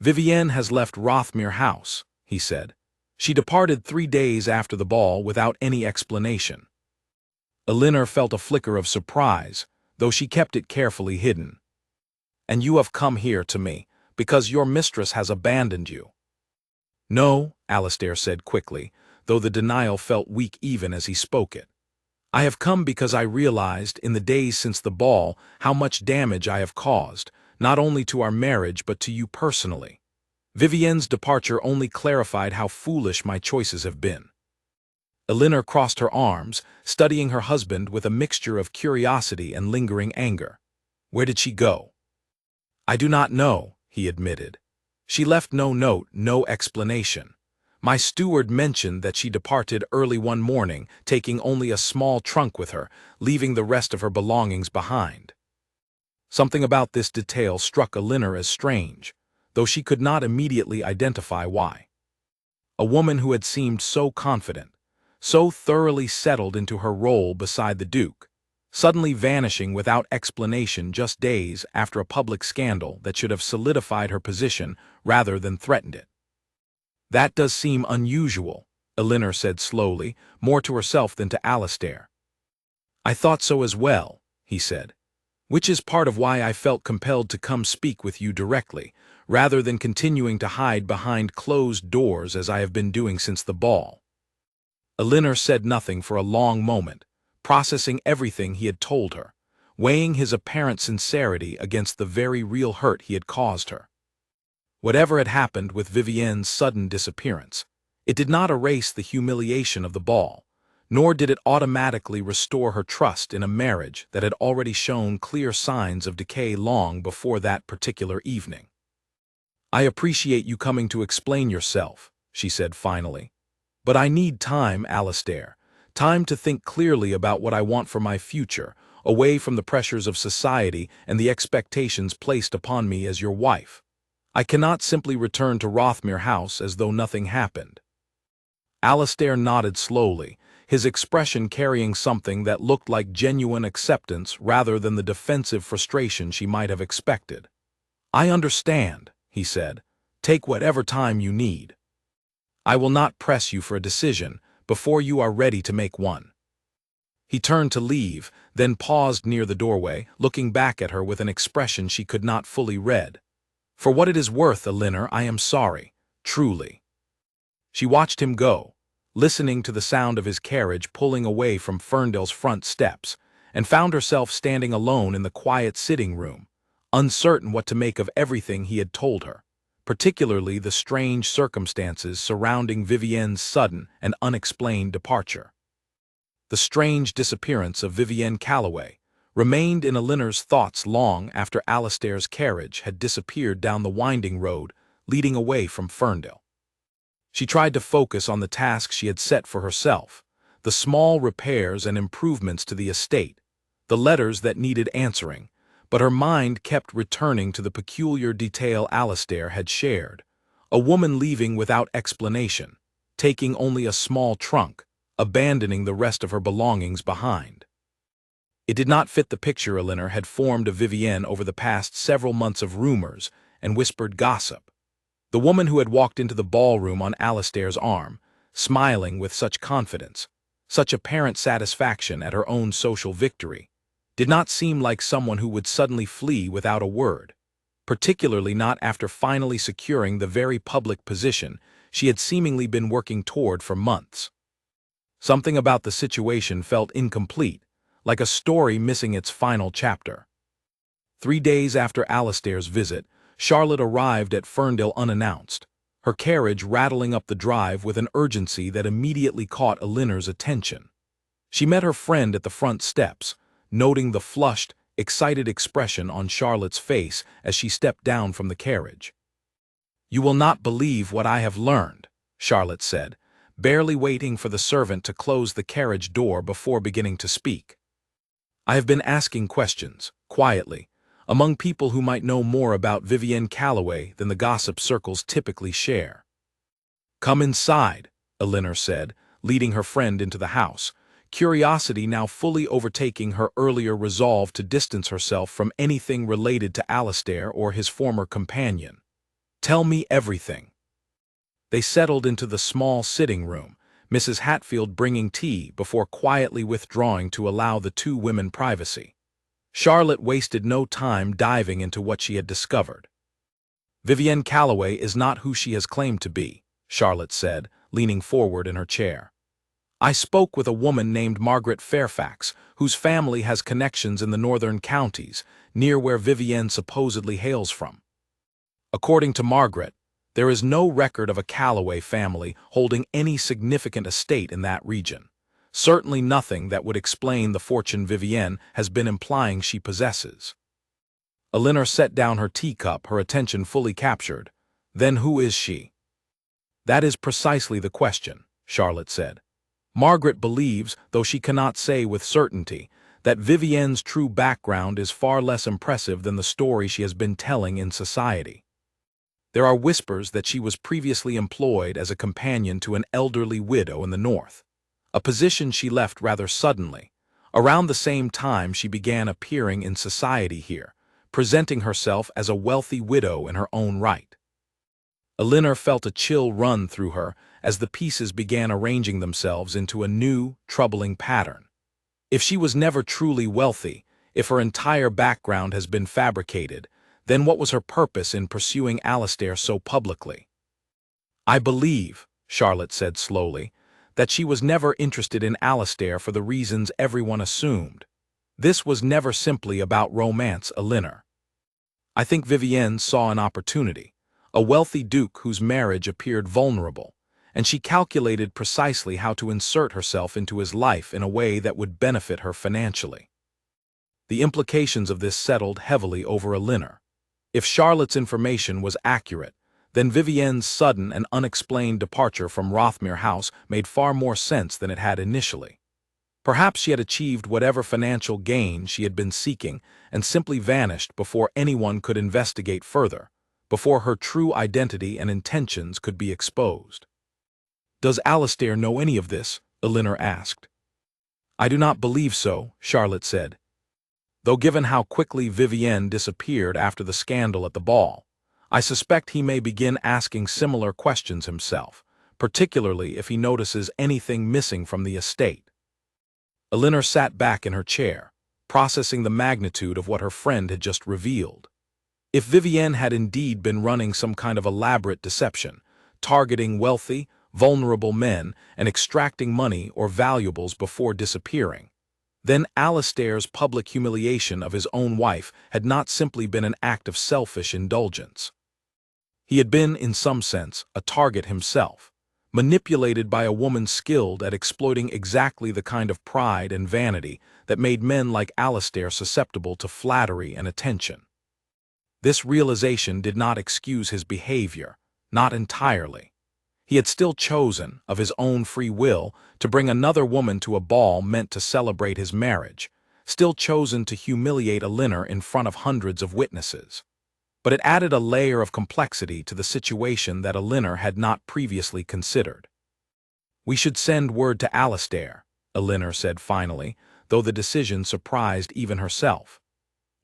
Vivienne has left Rothmere House, he said. She departed 3 days after the ball without any explanation. Elinor felt a flicker of surprise, though she kept it carefully hidden. And you have come here to me, because your mistress has abandoned you. No, Alistair said quickly, though the denial felt weak even as he spoke it. I have come because I realized, in the days since the ball, how much damage I have caused, not only to our marriage but to you personally. Vivienne's departure only clarified how foolish my choices have been. Elinor crossed her arms, studying her husband with a mixture of curiosity and lingering anger. Where did she go? I do not know, he admitted. She left no note, no explanation. My steward mentioned that she departed early one morning, taking only a small trunk with her, leaving the rest of her belongings behind. Something about this detail struck Elinor as strange, though she could not immediately identify why. A woman who had seemed so confident, so thoroughly settled into her role beside the Duke, suddenly vanishing without explanation just days after a public scandal that should have solidified her position rather than threatened it. That does seem unusual, Elinor said slowly, more to herself than to Alistair. I thought so as well, he said, which is part of why I felt compelled to come speak with you directly, rather than continuing to hide behind closed doors as I have been doing since the ball. Elinor said nothing for a long moment, processing everything he had told her, weighing his apparent sincerity against the very real hurt he had caused her. Whatever had happened with Vivienne's sudden disappearance, it did not erase the humiliation of the ball, nor did it automatically restore her trust in a marriage that had already shown clear signs of decay long before that particular evening. I appreciate you coming to explain yourself, she said finally. But I need time, Alistair, time to think clearly about what I want for my future, away from the pressures of society and the expectations placed upon me as your wife. I cannot simply return to Rothmere House as though nothing happened. Alistair nodded slowly, his expression carrying something that looked like genuine acceptance rather than the defensive frustration she might have expected. I understand, he said. Take whatever time you need. I will not press you for a decision before you are ready to make one. He turned to leave, then paused near the doorway, looking back at her with an expression she could not fully read. For what it is worth, Elinor, I am sorry, truly. She watched him go, listening to the sound of his carriage pulling away from Ferndale's front steps, and found herself standing alone in the quiet sitting room, uncertain what to make of everything he had told her, particularly the strange circumstances surrounding Vivienne's sudden and unexplained departure. The strange disappearance of Vivienne Calloway remained in Elinor's thoughts long after Alistair's carriage had disappeared down the winding road leading away from Ferndale. She tried to focus on the task she had set for herself, the small repairs and improvements to the estate, the letters that needed answering, but her mind kept returning to the peculiar detail Alistair had shared, a woman leaving without explanation, taking only a small trunk, abandoning the rest of her belongings behind. It did not fit the picture Elinor had formed of Vivienne over the past several months of rumors and whispered gossip. The woman who had walked into the ballroom on Alistair's arm, smiling with such confidence, such apparent satisfaction at her own social victory, did not seem like someone who would suddenly flee without a word, particularly not after finally securing the very public position she had seemingly been working toward for months. Something about the situation felt incomplete, like a story missing its final chapter. 3 days after Alastair's visit, Charlotte arrived at Ferndale unannounced, her carriage rattling up the drive with an urgency that immediately caught Elinor's attention. She met her friend at the front steps, noting the flushed, excited expression on Charlotte's face as she stepped down from the carriage. "You will not believe what I have learned," Charlotte said, barely waiting for the servant to close the carriage door before beginning to speak. "I have been asking questions, quietly, among people who might know more about Vivienne Calloway than the gossip circles typically share." "Come inside," Elinor said, leading her friend into the house, curiosity now fully overtaking her earlier resolve to distance herself from anything related to Alastair or his former companion. "Tell me everything." They settled into the small sitting room, Mrs. Hatfield bringing tea before quietly withdrawing to allow the two women privacy. Charlotte wasted no time diving into what she had discovered. "Vivienne Calloway is not who she has claimed to be," Charlotte said, leaning forward in her chair. "I spoke with a woman named Margaret Fairfax, whose family has connections in the northern counties, near where Vivienne supposedly hails from. According to Margaret, there is no record of a Calloway family holding any significant estate in that region. Certainly nothing that would explain the fortune Vivienne has been implying she possesses." Elinor set down her teacup, her attention fully captured. "Then who is she?" "That is precisely the question," Charlotte said. "Margaret believes, though she cannot say with certainty, that Vivienne's true background is far less impressive than the story she has been telling in society. There are whispers that she was previously employed as a companion to an elderly widow in the north, a position she left rather suddenly, around the same time she began appearing in society here, presenting herself as a wealthy widow in her own right." Elinor felt a chill run through her as the pieces began arranging themselves into a new, troubling pattern. If she was never truly wealthy, if her entire background has been fabricated, then what was her purpose in pursuing Alastair so publicly? "I believe," Charlotte said slowly, "that she was never interested in Alastair for the reasons everyone assumed. This was never simply about romance, Elinor. I think Vivienne saw an opportunity, a wealthy duke whose marriage appeared vulnerable, and she calculated precisely how to insert herself into his life in a way that would benefit her financially." The implications of this settled heavily over Elinor. If Charlotte's information was accurate, then Vivienne's sudden and unexplained departure from Rothmere House made far more sense than it had initially. Perhaps she had achieved whatever financial gain she had been seeking and simply vanished before anyone could investigate further, before her true identity and intentions could be exposed. "Does Alastair know any of this?" Elinor asked. "I do not believe so," Charlotte said. "Though given how quickly Vivienne disappeared after the scandal at the ball, I suspect he may begin asking similar questions himself, particularly if he notices anything missing from the estate." Elinor sat back in her chair, processing the magnitude of what her friend had just revealed. If Vivienne had indeed been running some kind of elaborate deception, targeting wealthy, vulnerable men and extracting money or valuables before disappearing, then Alastair's public humiliation of his own wife had not simply been an act of selfish indulgence. He had been, in some sense, a target himself, manipulated by a woman skilled at exploiting exactly the kind of pride and vanity that made men like Alastair susceptible to flattery and attention. This realization did not excuse his behavior, not entirely. He had still chosen, of his own free will, to bring another woman to a ball meant to celebrate his marriage, still chosen to humiliate Elinor in front of hundreds of witnesses. But it added a layer of complexity to the situation that Elinor had not previously considered. "We should send word to Alastair," Elinor said finally, though the decision surprised even herself.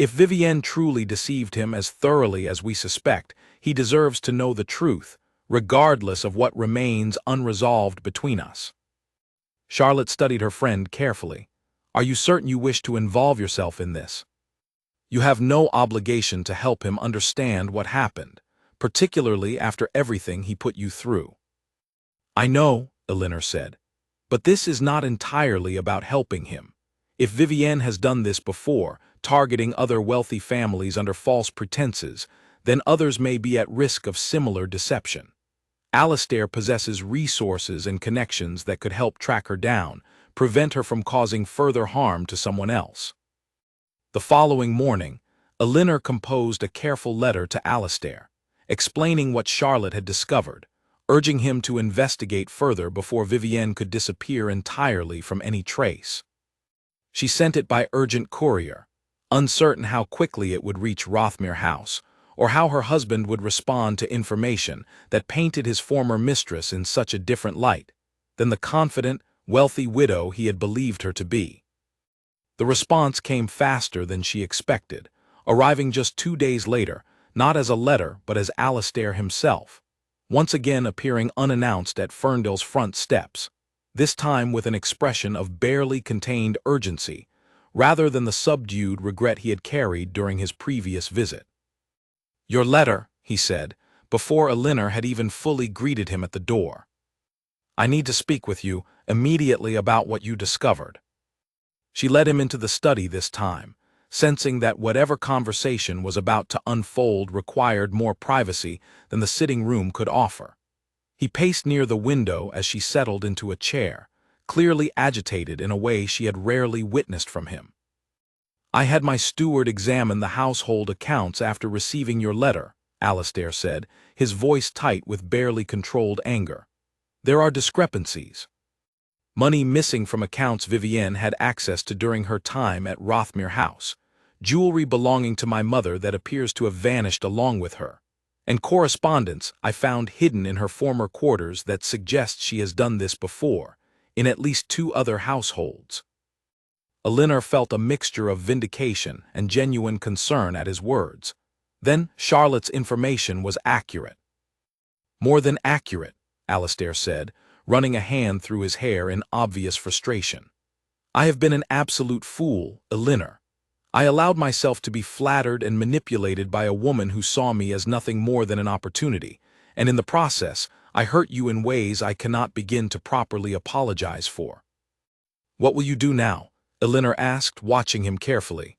"If Vivienne truly deceived him as thoroughly as we suspect, he deserves to know the truth, regardless of what remains unresolved between us." Charlotte studied her friend carefully. Are you certain you wish to involve yourself in this? You have no obligation to help him understand what happened, particularly after everything he put you through. I know, Elinor said, but this is not entirely about helping him. If Vivienne has done this before, targeting other wealthy families under false pretenses, then others may be at risk of similar deception. Alastair possesses resources and connections that could help track her down, prevent her from causing further harm to someone else. The following morning, Elinor composed a careful letter to Alastair, explaining what Charlotte had discovered, urging him to investigate further before Vivienne could disappear entirely from any trace. She sent it by urgent courier, uncertain how quickly it would reach Rothmere House, or how her husband would respond to information that painted his former mistress in such a different light than the confident, wealthy widow he had believed her to be. The response came faster than she expected, arriving just 2 days later, not as a letter but as Alastair himself, once again appearing unannounced at Ferndale's front steps, this time with an expression of barely contained urgency, rather than the subdued regret he had carried during his previous visit. "Your letter," he said, before Elinor had even fully greeted him at the door. "I need to speak with you immediately about what you discovered." She led him into the study this time, sensing that whatever conversation was about to unfold required more privacy than the sitting room could offer. He paced near the window as she settled into a chair, clearly agitated in a way she had rarely witnessed from him. "I had my steward examine the household accounts after receiving your letter," Alastair said, his voice tight with barely controlled anger. "There are discrepancies. Money missing from accounts Vivienne had access to during her time at Rothmere House, jewelry belonging to my mother that appears to have vanished along with her, and correspondence I found hidden in her former quarters that suggests she has done this before, in at least 2 other households." Elinor felt a mixture of vindication and genuine concern at his words. Then Charlotte's information was accurate. "More than accurate," Alastair said, running a hand through his hair in obvious frustration. "I have been an absolute fool, Elinor. I allowed myself to be flattered and manipulated by a woman who saw me as nothing more than an opportunity, and in the process, I hurt you in ways I cannot begin to properly apologize for." "What will you do now?" Elinor asked, watching him carefully.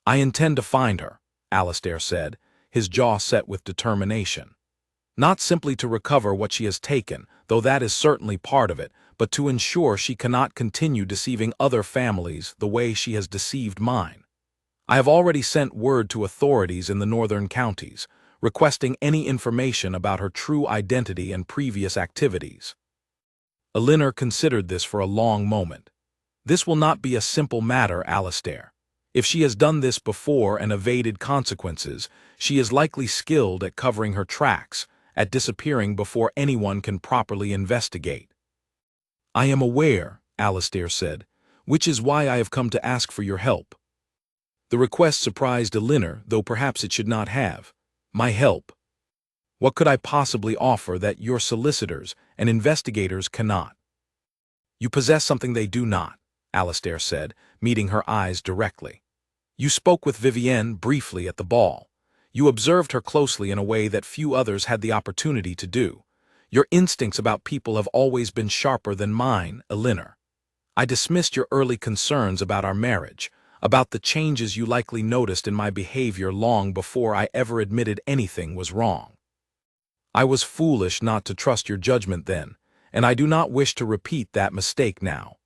"I intend to find her," Alastair said, his jaw set with determination. "Not simply to recover what she has taken, though that is certainly part of it, but to ensure she cannot continue deceiving other families the way she has deceived mine. I have already sent word to authorities in the northern counties, requesting any information about her true identity and previous activities." Elinor considered this for a long moment. "This will not be a simple matter, Alastair. If she has done this before and evaded consequences, she is likely skilled at covering her tracks, at disappearing before anyone can properly investigate." "I am aware," Alastair said, "which is why I have come to ask for your help." The request surprised Elinor, though perhaps it should not have. "My help? What could I possibly offer that your solicitors and investigators cannot?" "You possess something they do not," Alastair said, meeting her eyes directly. "You spoke with Vivienne briefly at the ball. You observed her closely in a way that few others had the opportunity to do. Your instincts about people have always been sharper than mine, Elinor. I dismissed your early concerns about our marriage, about the changes you likely noticed in my behavior long before I ever admitted anything was wrong. I was foolish not to trust your judgment then, and I do not wish to repeat that mistake now."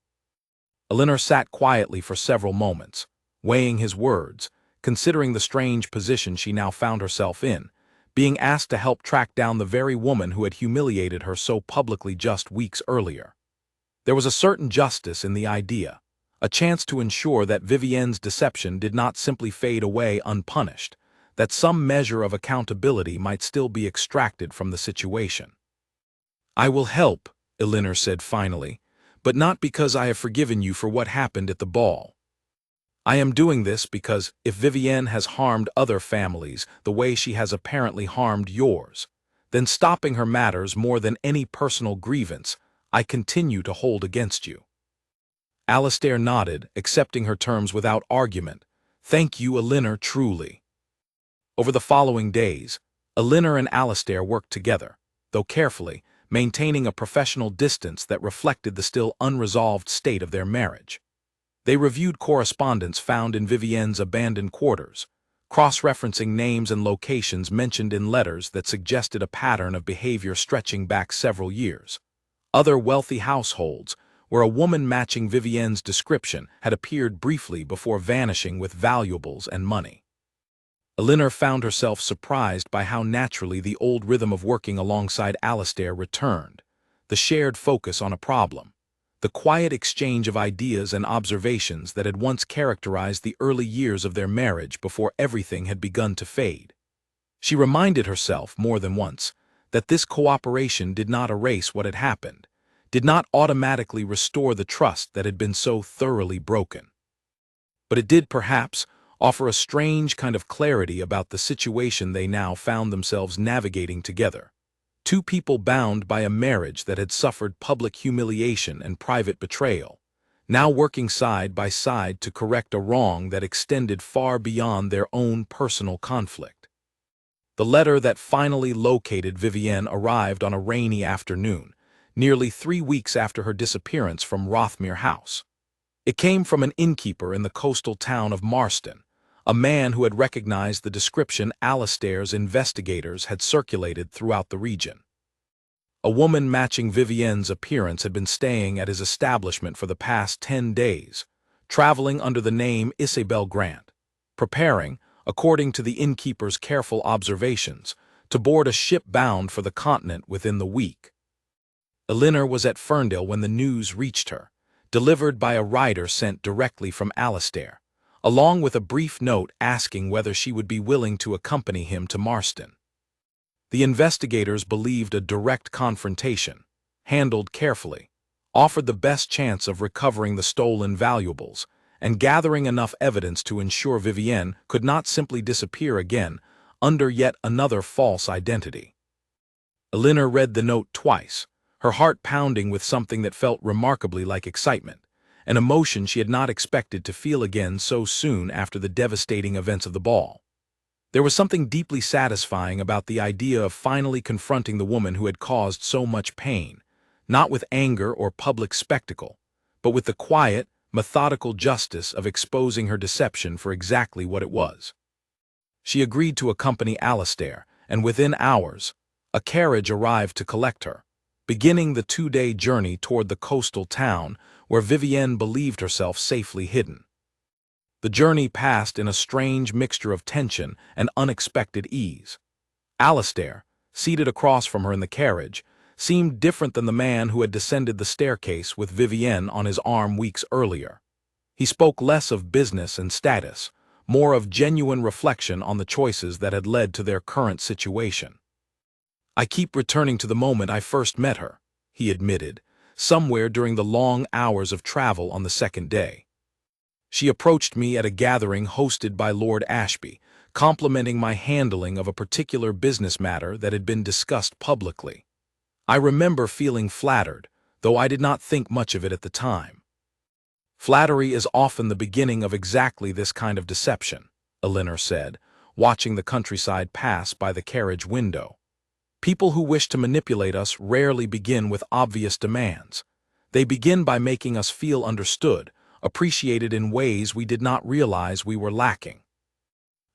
Elinor sat quietly for several moments, weighing his words, considering the strange position she now found herself in, being asked to help track down the very woman who had humiliated her so publicly just weeks earlier. There was a certain justice in the idea, a chance to ensure that Vivienne's deception did not simply fade away unpunished, that some measure of accountability might still be extracted from the situation. "I will help," Elinor said finally, "but not because I have forgiven you for what happened at the ball. I am doing this because if Vivienne has harmed other families the way she has apparently harmed yours, then stopping her matters more than any personal grievance I continue to hold against you." Alastair nodded, accepting her terms without argument. Thank you, Elinor, truly. Over the following days, Elinor and Alastair worked together, though carefully, maintaining a professional distance that reflected the still unresolved state of their marriage. They reviewed correspondence found in Vivienne's abandoned quarters, cross-referencing names and locations mentioned in letters that suggested a pattern of behavior stretching back several years. Other wealthy households, where a woman matching Vivienne's description had appeared briefly before vanishing with valuables and money. Elinor found herself surprised by how naturally the old rhythm of working alongside Alastair returned, the shared focus on a problem, the quiet exchange of ideas and observations that had once characterized the early years of their marriage before everything had begun to fade. She reminded herself, more than once, that this cooperation did not erase what had happened, did not automatically restore the trust that had been so thoroughly broken. But it did, perhaps, offer a strange kind of clarity about the situation they now found themselves navigating together. Two people bound by a marriage that had suffered public humiliation and private betrayal, now working side by side to correct a wrong that extended far beyond their own personal conflict. The letter that finally located Vivienne arrived on a rainy afternoon, nearly 3 weeks after her disappearance from Rothmere House. It came from an innkeeper in the coastal town of Marston, a man who had recognized the description Alastair's investigators had circulated throughout the region. A woman matching Vivienne's appearance had been staying at his establishment for the past 10 days, traveling under the name Isabel Grant, preparing, according to the innkeeper's careful observations, to board a ship bound for the continent within the week. Elinor was at Ferndale when the news reached her, delivered by a rider sent directly from Alastair, along with a brief note asking whether she would be willing to accompany him to Marston. The investigators believed a direct confrontation, handled carefully, offered the best chance of recovering the stolen valuables and gathering enough evidence to ensure Vivienne could not simply disappear again under yet another false identity. Elinor read the note twice, her heart pounding with something that felt remarkably like excitement, an emotion she had not expected to feel again so soon after the devastating events of the ball. There was something deeply satisfying about the idea of finally confronting the woman who had caused so much pain, not with anger or public spectacle, but with the quiet, methodical justice of exposing her deception for exactly what it was. She agreed to accompany Alastair, and within hours, a carriage arrived to collect her, beginning the 2-day journey toward the coastal town where Vivienne believed herself safely hidden. The journey passed in a strange mixture of tension and unexpected ease. Alastair, seated across from her in the carriage, seemed different than the man who had descended the staircase with Vivienne on his arm weeks earlier. He spoke less of business and status, more of genuine reflection on the choices that had led to their current situation. "I keep returning to the moment I first met her," he admitted, somewhere during the long hours of travel on the second day. "She approached me at a gathering hosted by Lord Ashby, complimenting my handling of a particular business matter that had been discussed publicly. I remember feeling flattered, though I did not think much of it at the time." "Flattery is often the beginning of exactly this kind of deception," Elinor said, watching the countryside pass by the carriage window. "People who wish to manipulate us rarely begin with obvious demands. They begin by making us feel understood, appreciated in ways we did not realize we were lacking."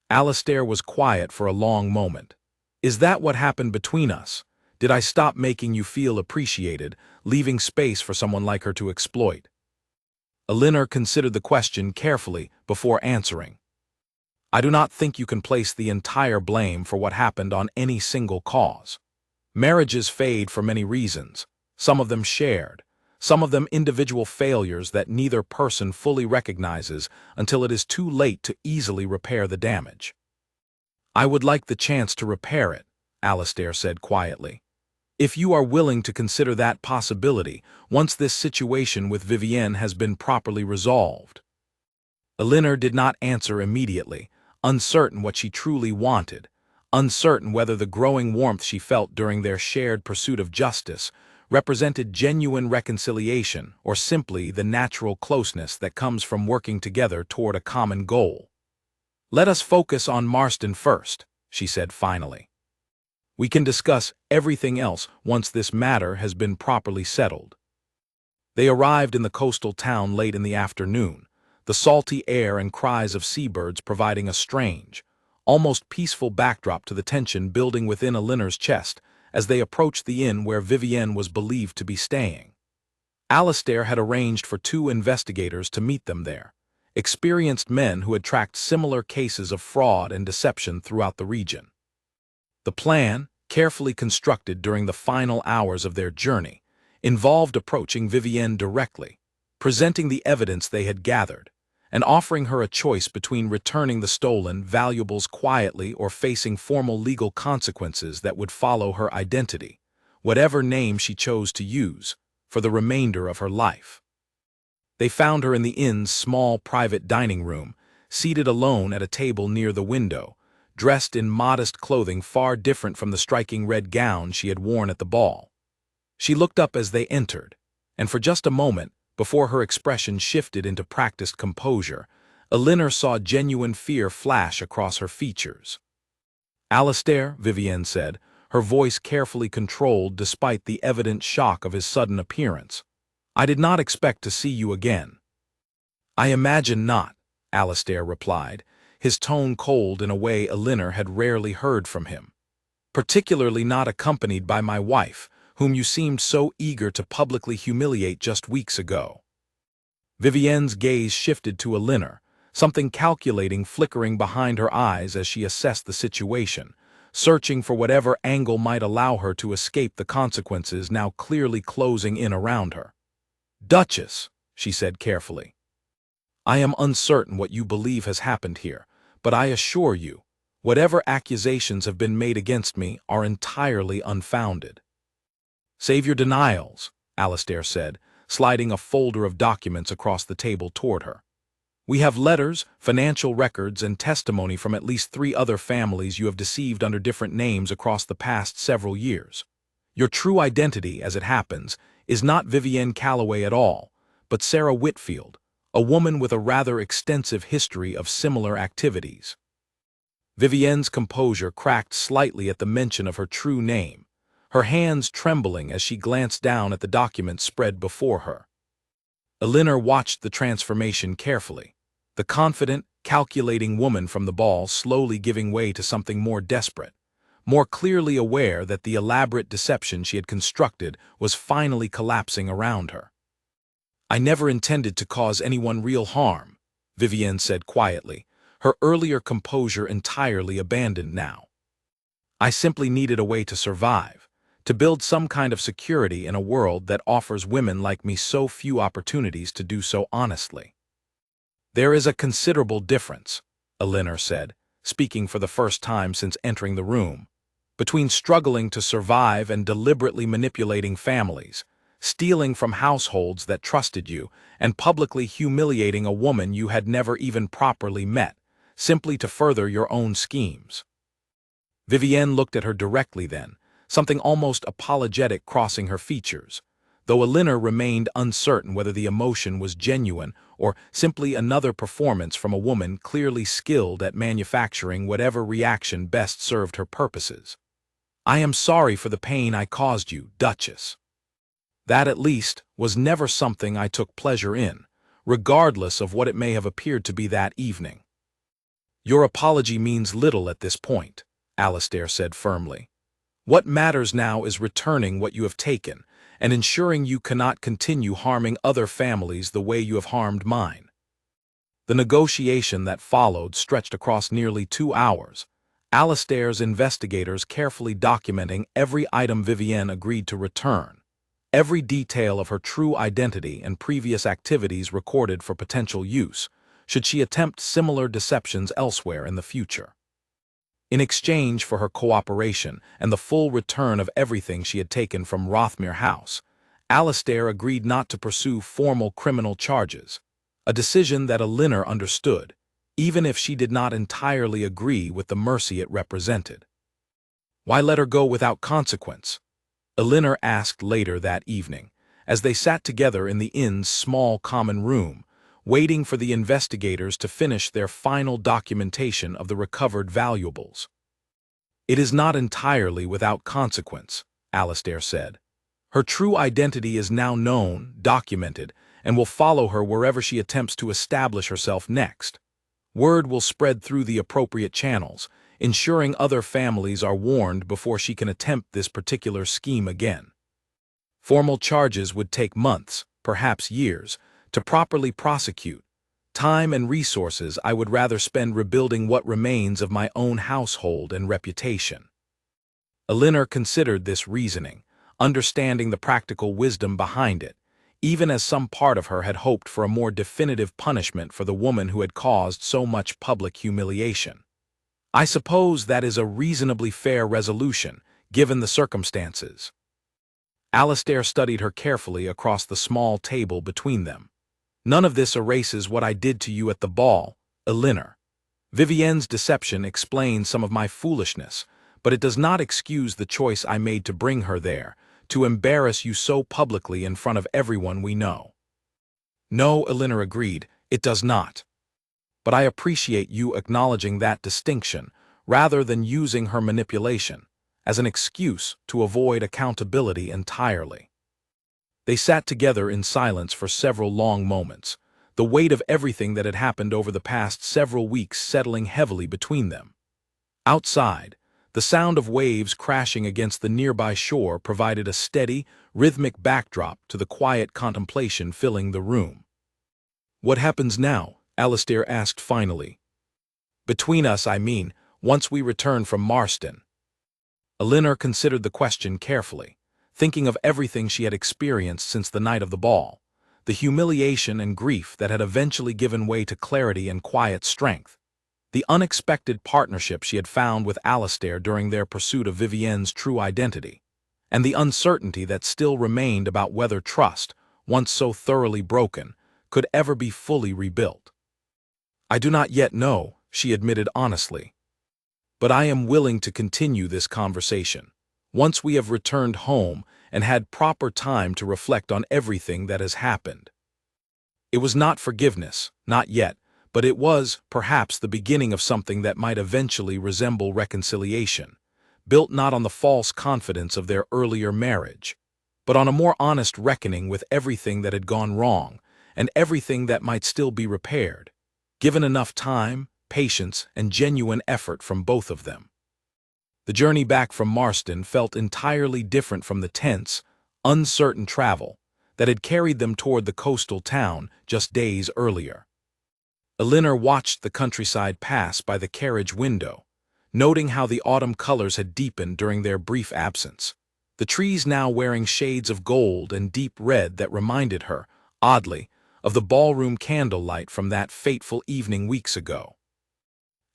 Alastair was quiet for a long moment. "Is that what happened between us? Did I stop making you feel appreciated, leaving space for someone like her to exploit?" Elinor considered the question carefully before answering. "I do not think you can place the entire blame for what happened on any single cause. Marriages fade for many reasons, some of them shared, some of them individual failures that neither person fully recognizes until it is too late to easily repair the damage." "I would like the chance to repair it," Alastair said quietly. "If you are willing to consider that possibility once this situation with Vivienne has been properly resolved." Elinor did not answer immediately, uncertain what she truly wanted, uncertain whether the growing warmth she felt during their shared pursuit of justice represented genuine reconciliation or simply the natural closeness that comes from working together toward a common goal. "Let us focus on Marston first," she said finally. "We can discuss everything else once this matter has been properly settled." They arrived in the coastal town late in the afternoon, the salty air and cries of seabirds providing a strange, almost peaceful backdrop to the tension building within Elinor's chest as they approached the inn where Vivienne was believed to be staying. Alistair had arranged for 2 investigators to meet them there, experienced men who had tracked similar cases of fraud and deception throughout the region. The plan, carefully constructed during the final hours of their journey, involved approaching Vivienne directly, presenting the evidence they had gathered, and offering her a choice between returning the stolen valuables quietly or facing formal legal consequences that would follow her identity, whatever name she chose to use, for the remainder of her life. They found her in the inn's small private dining room, seated alone at a table near the window, dressed in modest clothing far different from the striking red gown she had worn at the ball. She looked up as they entered, and for just a moment, before her expression shifted into practiced composure, Elinor saw genuine fear flash across her features. "Alistair," Vivienne said, her voice carefully controlled despite the evident shock of his sudden appearance, "I did not expect to see you again." "I imagine not," Alistair replied, his tone cold in a way Elinor had rarely heard from him. "Particularly not accompanied by my wife, whom you seemed so eager to publicly humiliate just weeks ago." Vivienne's gaze shifted to Elinor, something calculating flickering behind her eyes as she assessed the situation, searching for whatever angle might allow her to escape the consequences now clearly closing in around her. "Duchess," she said carefully, "I am uncertain what you believe has happened here, but I assure you, whatever accusations have been made against me are entirely unfounded." "Save your denials," Alistair said, sliding a folder of documents across the table toward her. "We have letters, financial records, and testimony from at least 3 other families you have deceived under different names across the past several years. Your true identity, as it happens, is not Vivienne Calloway at all, but Sarah Whitfield, a woman with a rather extensive history of similar activities." Vivienne's composure cracked slightly at the mention of her true name, her hands trembling as she glanced down at the documents spread before her. Elinor watched the transformation carefully, the confident, calculating woman from the ball slowly giving way to something more desperate, more clearly aware that the elaborate deception she had constructed was finally collapsing around her. "I never intended to cause anyone real harm," Vivienne said quietly, her earlier composure entirely abandoned now. "I simply needed a way to survive, to build some kind of security in a world that offers women like me so few opportunities to do so honestly." "There is a considerable difference," Elinor said, speaking for the first time since entering the room, "between struggling to survive and deliberately manipulating families, stealing from households that trusted you, and publicly humiliating a woman you had never even properly met, simply to further your own schemes." Vivienne looked at her directly then, something almost apologetic crossing her features, though Elinor remained uncertain whether the emotion was genuine or simply another performance from a woman clearly skilled at manufacturing whatever reaction best served her purposes. "I am sorry for the pain I caused you, Duchess. That, at least, was never something I took pleasure in, regardless of what it may have appeared to be that evening." "Your apology means little at this point," Alistair said firmly. "What matters now is returning what you have taken, and ensuring you cannot continue harming other families the way you have harmed mine." The negotiation that followed stretched across nearly 2 hours, Alistair's investigators carefully documenting every item Vivienne agreed to return, every detail of her true identity and previous activities recorded for potential use, should she attempt similar deceptions elsewhere in the future. In exchange for her cooperation and the full return of everything she had taken from Rothmere House, Alistair agreed not to pursue formal criminal charges, a decision that Elinor understood, even if she did not entirely agree with the mercy it represented. "Why let her go without consequence?" Elinor asked later that evening, as they sat together in the inn's small common room, waiting for the investigators to finish their final documentation of the recovered valuables. "It is not entirely without consequence," Alastair said. "Her true identity is now known, documented, and will follow her wherever she attempts to establish herself next. Word will spread through the appropriate channels, ensuring other families are warned before she can attempt this particular scheme again. Formal charges would take months, perhaps years, to properly prosecute. Time and resources I would rather spend rebuilding what remains of my own household and reputation." Elinor considered this reasoning, understanding the practical wisdom behind it, even as some part of her had hoped for a more definitive punishment for the woman who had caused so much public humiliation. "I suppose that is a reasonably fair resolution, given the circumstances." Alastair studied her carefully across the small table between them. "None of this erases what I did to you at the ball, Elinor. Vivienne's deception explains some of my foolishness, but it does not excuse the choice I made to bring her there, to embarrass you so publicly in front of everyone we know." "No," Elinor agreed, "it does not. But I appreciate you acknowledging that distinction, rather than using her manipulation as an excuse to avoid accountability entirely." They sat together in silence for several long moments, the weight of everything that had happened over the past several weeks settling heavily between them. Outside, the sound of waves crashing against the nearby shore provided a steady, rhythmic backdrop to the quiet contemplation filling the room. "What happens now?" Alastair asked finally. "Between us, I mean, once we return from Marston." Elinor considered the question carefully, thinking of everything she had experienced since the night of the ball, the humiliation and grief that had eventually given way to clarity and quiet strength, the unexpected partnership she had found with Alastair during their pursuit of Vivienne's true identity, and the uncertainty that still remained about whether trust, once so thoroughly broken, could ever be fully rebuilt. "I do not yet know," she admitted honestly. "But I am willing to continue this conversation, once we have returned home and had proper time to reflect on everything that has happened." It was not forgiveness, not yet, but it was, perhaps, the beginning of something that might eventually resemble reconciliation, built not on the false confidence of their earlier marriage, but on a more honest reckoning with everything that had gone wrong and everything that might still be repaired, given enough time, patience, and genuine effort from both of them. The journey back from Marston felt entirely different from the tense, uncertain travel that had carried them toward the coastal town just days earlier. Elinor watched the countryside pass by the carriage window, noting how the autumn colors had deepened during their brief absence, the trees now wearing shades of gold and deep red that reminded her, oddly, of the ballroom candlelight from that fateful evening weeks ago.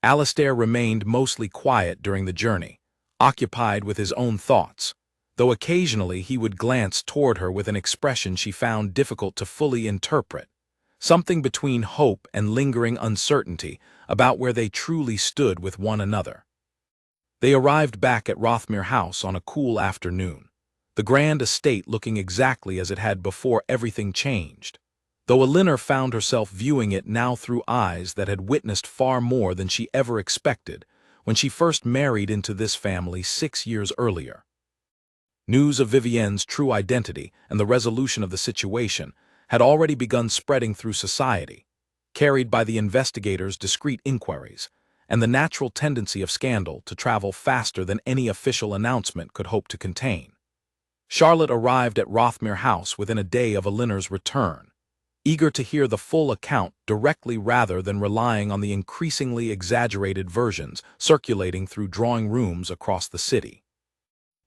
Alastair remained mostly quiet during the journey, occupied with his own thoughts, though occasionally he would glance toward her with an expression she found difficult to fully interpret, something between hope and lingering uncertainty about where they truly stood with one another. They arrived back at Rothmere House on a cool afternoon, the grand estate looking exactly as it had before everything changed, though Elinor found herself viewing it now through eyes that had witnessed far more than she ever expected when she first married into this family 6 years earlier. News of Vivienne's true identity and the resolution of the situation had already begun spreading through society, carried by the investigators' discreet inquiries, and the natural tendency of scandal to travel faster than any official announcement could hope to contain. Charlotte arrived at Rothmere House within a day of Elinor's return, eager to hear the full account directly rather than relying on the increasingly exaggerated versions circulating through drawing rooms across the city.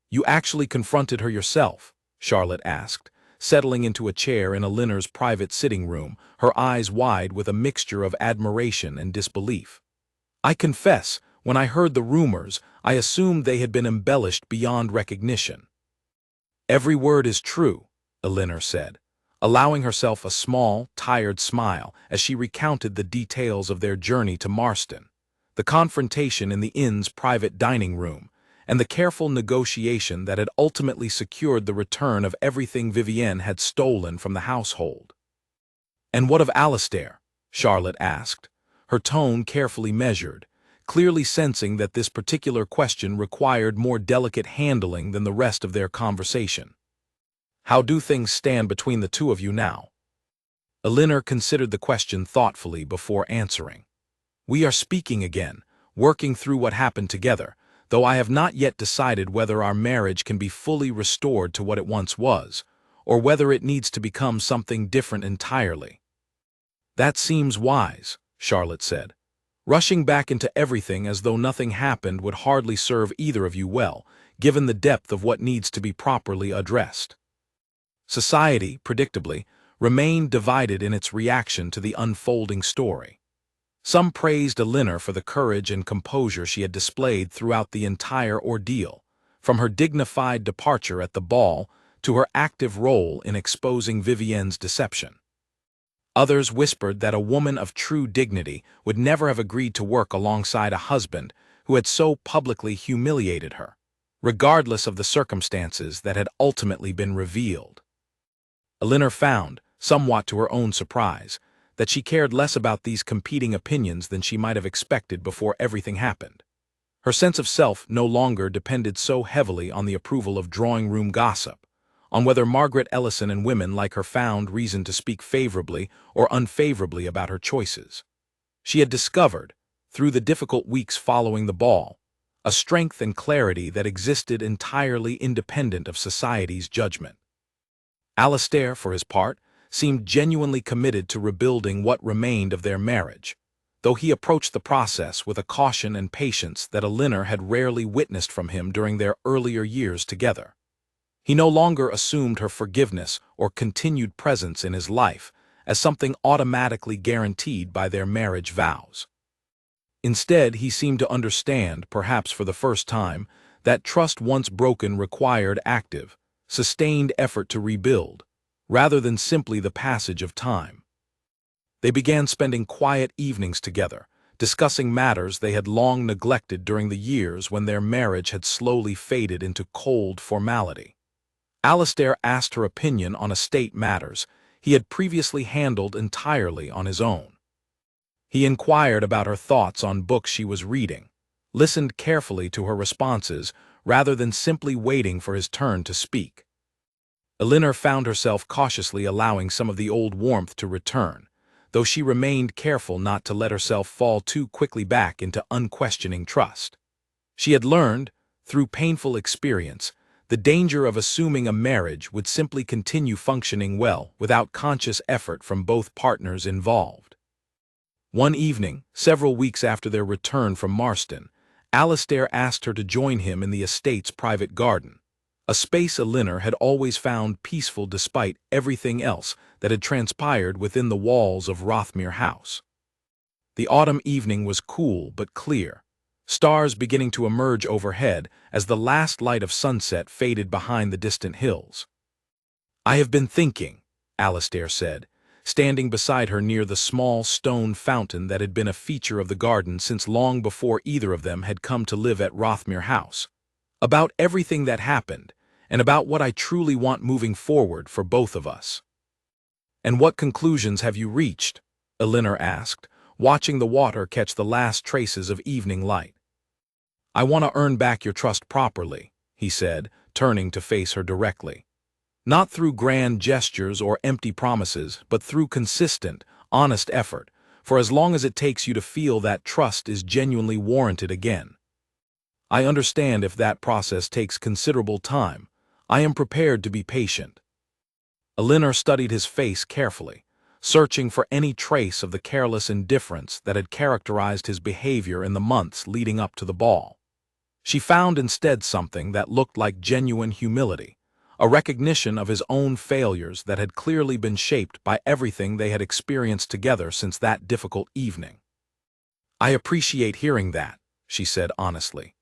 "You actually confronted her yourself?" Charlotte asked, settling into a chair in Elinor's private sitting room, her eyes wide with a mixture of admiration and disbelief. "I confess, when I heard the rumors, I assumed they had been embellished beyond recognition." "Every word is true," Elinor said, allowing herself a small, tired smile as she recounted the details of their journey to Marston, the confrontation in the inn's private dining room, and the careful negotiation that had ultimately secured the return of everything Vivienne had stolen from the household. "And what of Alistair?" Charlotte asked, her tone carefully measured, clearly sensing that this particular question required more delicate handling than the rest of their conversation. "How do things stand between the two of you now?" Elinor considered the question thoughtfully before answering. "We are speaking again, working through what happened together, though I have not yet decided whether our marriage can be fully restored to what it once was, or whether it needs to become something different entirely." "That seems wise," Charlotte said. "Rushing back into everything as though nothing happened would hardly serve either of you well, given the depth of what needs to be properly addressed." Society, predictably, remained divided in its reaction to the unfolding story. Some praised Elinor for the courage and composure she had displayed throughout the entire ordeal, from her dignified departure at the ball to her active role in exposing Vivienne's deception. Others whispered that a woman of true dignity would never have agreed to work alongside a husband who had so publicly humiliated her, regardless of the circumstances that had ultimately been revealed. Elinor found, somewhat to her own surprise, that she cared less about these competing opinions than she might have expected before everything happened. Her sense of self no longer depended so heavily on the approval of drawing-room gossip, on whether Margaret Ellison and women like her found reason to speak favorably or unfavorably about her choices. She had discovered, through the difficult weeks following the ball, a strength and clarity that existed entirely independent of society's judgment. Alistair, for his part, seemed genuinely committed to rebuilding what remained of their marriage, though he approached the process with a caution and patience that Elinor had rarely witnessed from him during their earlier years together. He no longer assumed her forgiveness or continued presence in his life as something automatically guaranteed by their marriage vows. Instead, he seemed to understand, perhaps for the first time, that trust once broken required active, sustained effort to rebuild, rather than simply the passage of time. They began spending quiet evenings together, discussing matters they had long neglected during the years when their marriage had slowly faded into cold formality. Alistair asked her opinion on estate matters he had previously handled entirely on his own. He inquired about her thoughts on books she was reading, listened carefully to her responses rather than simply waiting for his turn to speak. Elinor found herself cautiously allowing some of the old warmth to return, though she remained careful not to let herself fall too quickly back into unquestioning trust. She had learned, through painful experience, the danger of assuming a marriage would simply continue functioning well without conscious effort from both partners involved. One evening, several weeks after their return from Marston, Alistair asked her to join him in the estate's private garden, a space Elinor had always found peaceful despite everything else that had transpired within the walls of Rothmere House. The autumn evening was cool but clear, stars beginning to emerge overhead as the last light of sunset faded behind the distant hills. "I have been thinking," Alistair said, standing beside her near the small stone fountain that had been a feature of the garden since long before either of them had come to live at Rothmere House, "about everything that happened, and about what I truly want moving forward for both of us." "And what conclusions have you reached?" Elinor asked, watching the water catch the last traces of evening light. "I want to earn back your trust properly," he said, turning to face her directly. "Not through grand gestures or empty promises, but through consistent, honest effort, for as long as it takes you to feel that trust is genuinely warranted again. I understand if that process takes considerable time. I am prepared to be patient." Elinor studied his face carefully, searching for any trace of the careless indifference that had characterized his behavior in the months leading up to the ball. She found instead something that looked like genuine humility, a recognition of his own failures that had clearly been shaped by everything they had experienced together since that difficult evening. "I appreciate hearing that," she said honestly,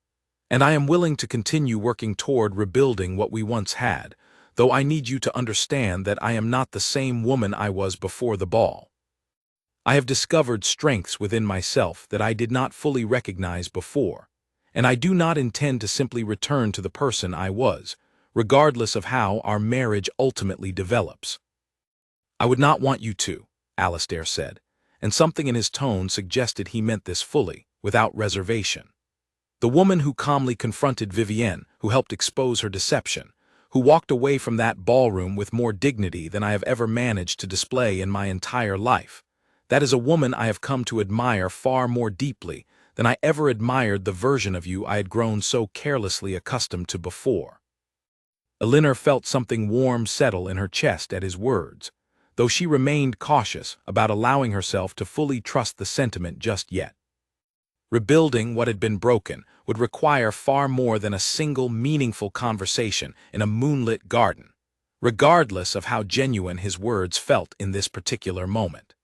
"and I am willing to continue working toward rebuilding what we once had, though I need you to understand that I am not the same woman I was before the ball. I have discovered strengths within myself that I did not fully recognize before, and I do not intend to simply return to the person I was, regardless of how our marriage ultimately develops. I would not want you to, Alistair said, and something in his tone suggested he meant this fully, without reservation. The woman who calmly confronted Vivienne, who helped expose her deception, who walked away from that ballroom with more dignity than I have ever managed to display in my entire life. That is a woman I have come to admire far more deeply than I ever admired the version of you I had grown so carelessly accustomed to before. Elinor felt something warm settle in her chest at his words, though she remained cautious about allowing herself to fully trust the sentiment just yet. Rebuilding what had been broken would require far more than a single meaningful conversation in a moonlit garden, regardless of how genuine his words felt in this particular moment.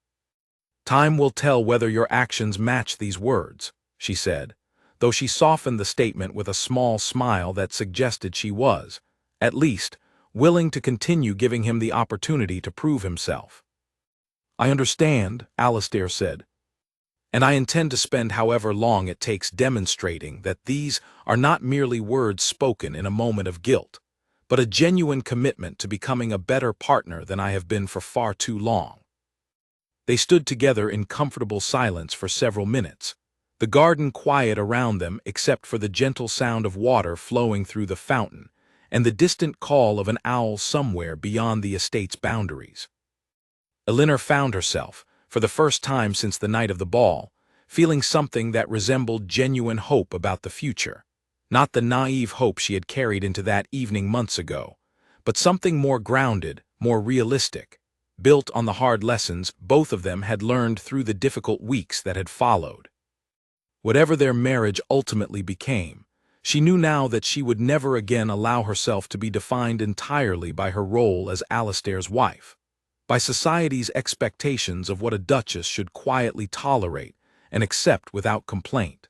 Time will tell whether your actions match these words, she said, though she softened the statement with a small smile that suggested she was, at least, willing to continue giving him the opportunity to prove himself. I understand, Alistair said, and I intend to spend however long it takes demonstrating that these are not merely words spoken in a moment of guilt, but a genuine commitment to becoming a better partner than I have been for far too long. They stood together in comfortable silence for several minutes, the garden quiet around them except for the gentle sound of water flowing through the fountain and the distant call of an owl somewhere beyond the estate's boundaries. Elinor found herself, for the first time since the night of the ball, feeling something that resembled genuine hope about the future, not the naive hope she had carried into that evening months ago, but something more grounded, more realistic, built on the hard lessons both of them had learned through the difficult weeks that had followed. Whatever their marriage ultimately became, she knew now that she would never again allow herself to be defined entirely by her role as Alistair's wife, by society's expectations of what a duchess should quietly tolerate and accept without complaint.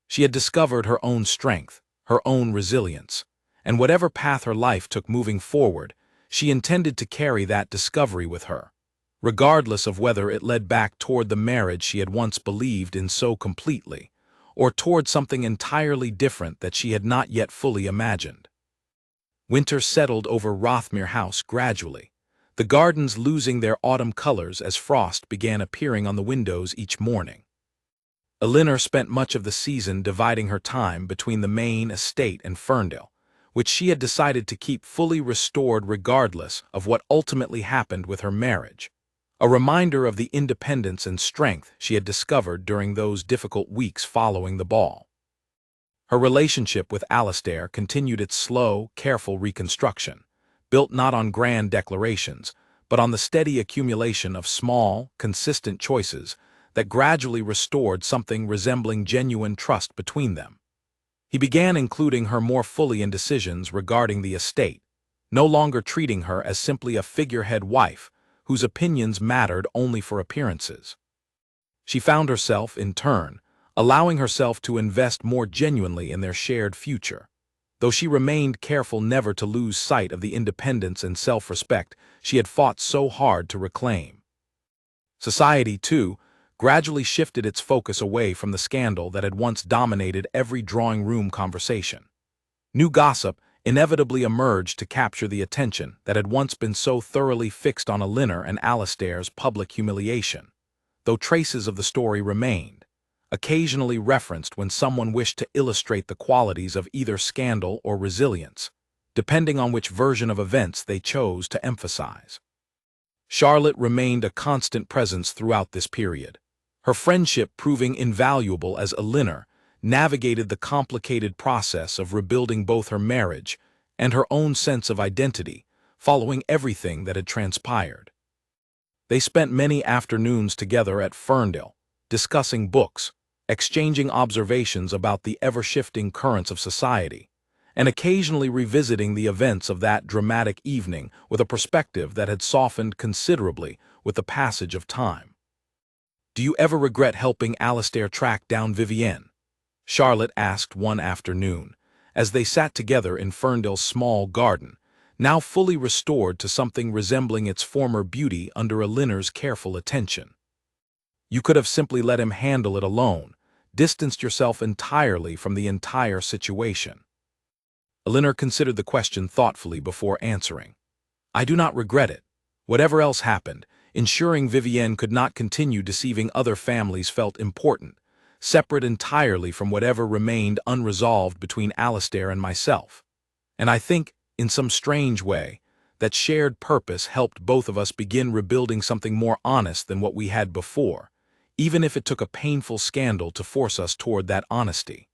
She had discovered her own strength, her own resilience, and whatever path her life took moving forward, she intended to carry that discovery with her, regardless of whether it led back toward the marriage she had once believed in so completely, or toward something entirely different that she had not yet fully imagined. Winter settled over Rothmere House gradually, the gardens losing their autumn colors as frost began appearing on the windows each morning. Elinor spent much of the season dividing her time between the main estate and Ferndale, which she had decided to keep fully restored regardless of what ultimately happened with her marriage, a reminder of the independence and strength she had discovered during those difficult weeks following the ball. Her relationship with Alistair continued its slow, careful reconstruction, built not on grand declarations, but on the steady accumulation of small, consistent choices that gradually restored something resembling genuine trust between them. He began including her more fully in decisions regarding the estate, no longer treating her as simply a figurehead wife whose opinions mattered only for appearances. She found herself, in turn, allowing herself to invest more genuinely in their shared future, though she remained careful never to lose sight of the independence and self-respect she had fought so hard to reclaim. Society, too, gradually shifted its focus away from the scandal that had once dominated every drawing room conversation. New gossip inevitably emerged to capture the attention that had once been so thoroughly fixed on Elinor and Alistair's public humiliation, though traces of the story remained, occasionally referenced when someone wished to illustrate the qualities of either scandal or resilience, depending on which version of events they chose to emphasize. Charlotte remained a constant presence throughout this period, her friendship proving invaluable as Elinor navigated the complicated process of rebuilding both her marriage and her own sense of identity following everything that had transpired. They spent many afternoons together at Ferndale, discussing books, exchanging observations about the ever-shifting currents of society, and occasionally revisiting the events of that dramatic evening with a perspective that had softened considerably with the passage of time. "Do you ever regret helping Alistair track down Vivienne?" Charlotte asked one afternoon, as they sat together in Ferndale's small garden, now fully restored to something resembling its former beauty under Elinor's careful attention. "You could have simply let him handle it alone," distanced yourself entirely from the entire situation? Elinor considered the question thoughtfully before answering. I do not regret it. Whatever else happened, ensuring Vivienne could not continue deceiving other families felt important, separate entirely from whatever remained unresolved between Alistair and myself. And I think, in some strange way, that shared purpose helped both of us begin rebuilding something more honest than what we had before, even if it took a painful scandal to force us toward that honesty.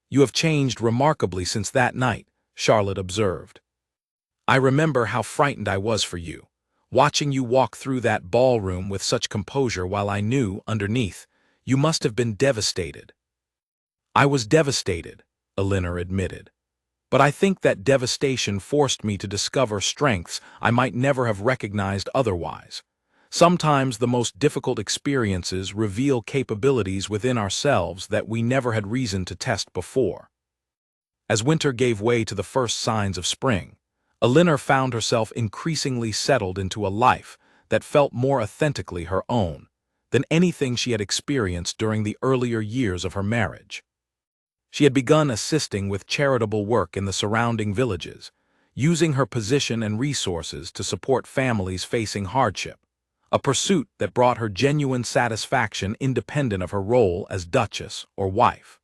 You have changed remarkably since that night, Charlotte observed. I remember how frightened I was for you, watching you walk through that ballroom with such composure while I knew, underneath, you must have been devastated. I was devastated, Elinor admitted. But I think that devastation forced me to discover strengths I might never have recognized otherwise. Sometimes the most difficult experiences reveal capabilities within ourselves that we never had reason to test before. As winter gave way to the first signs of spring, Elinor found herself increasingly settled into a life that felt more authentically her own than anything she had experienced during the earlier years of her marriage. She had begun assisting with charitable work in the surrounding villages, using her position and resources to support families facing hardship, a pursuit that brought her genuine satisfaction independent of her role as duchess or wife.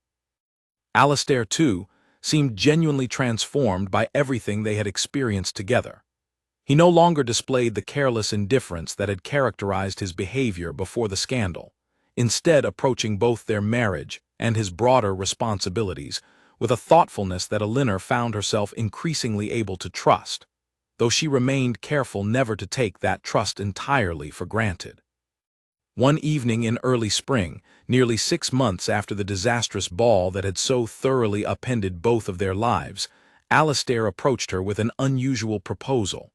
Alistair, too, seemed genuinely transformed by everything they had experienced together. He no longer displayed the careless indifference that had characterized his behavior before the scandal, instead approaching both their marriage and his broader responsibilities with a thoughtfulness that Elinor found herself increasingly able to trust, though she remained careful never to take that trust entirely for granted. One evening in early spring, nearly 6 months after the disastrous ball that had so thoroughly upended both of their lives, Alistair approached her with an unusual proposal.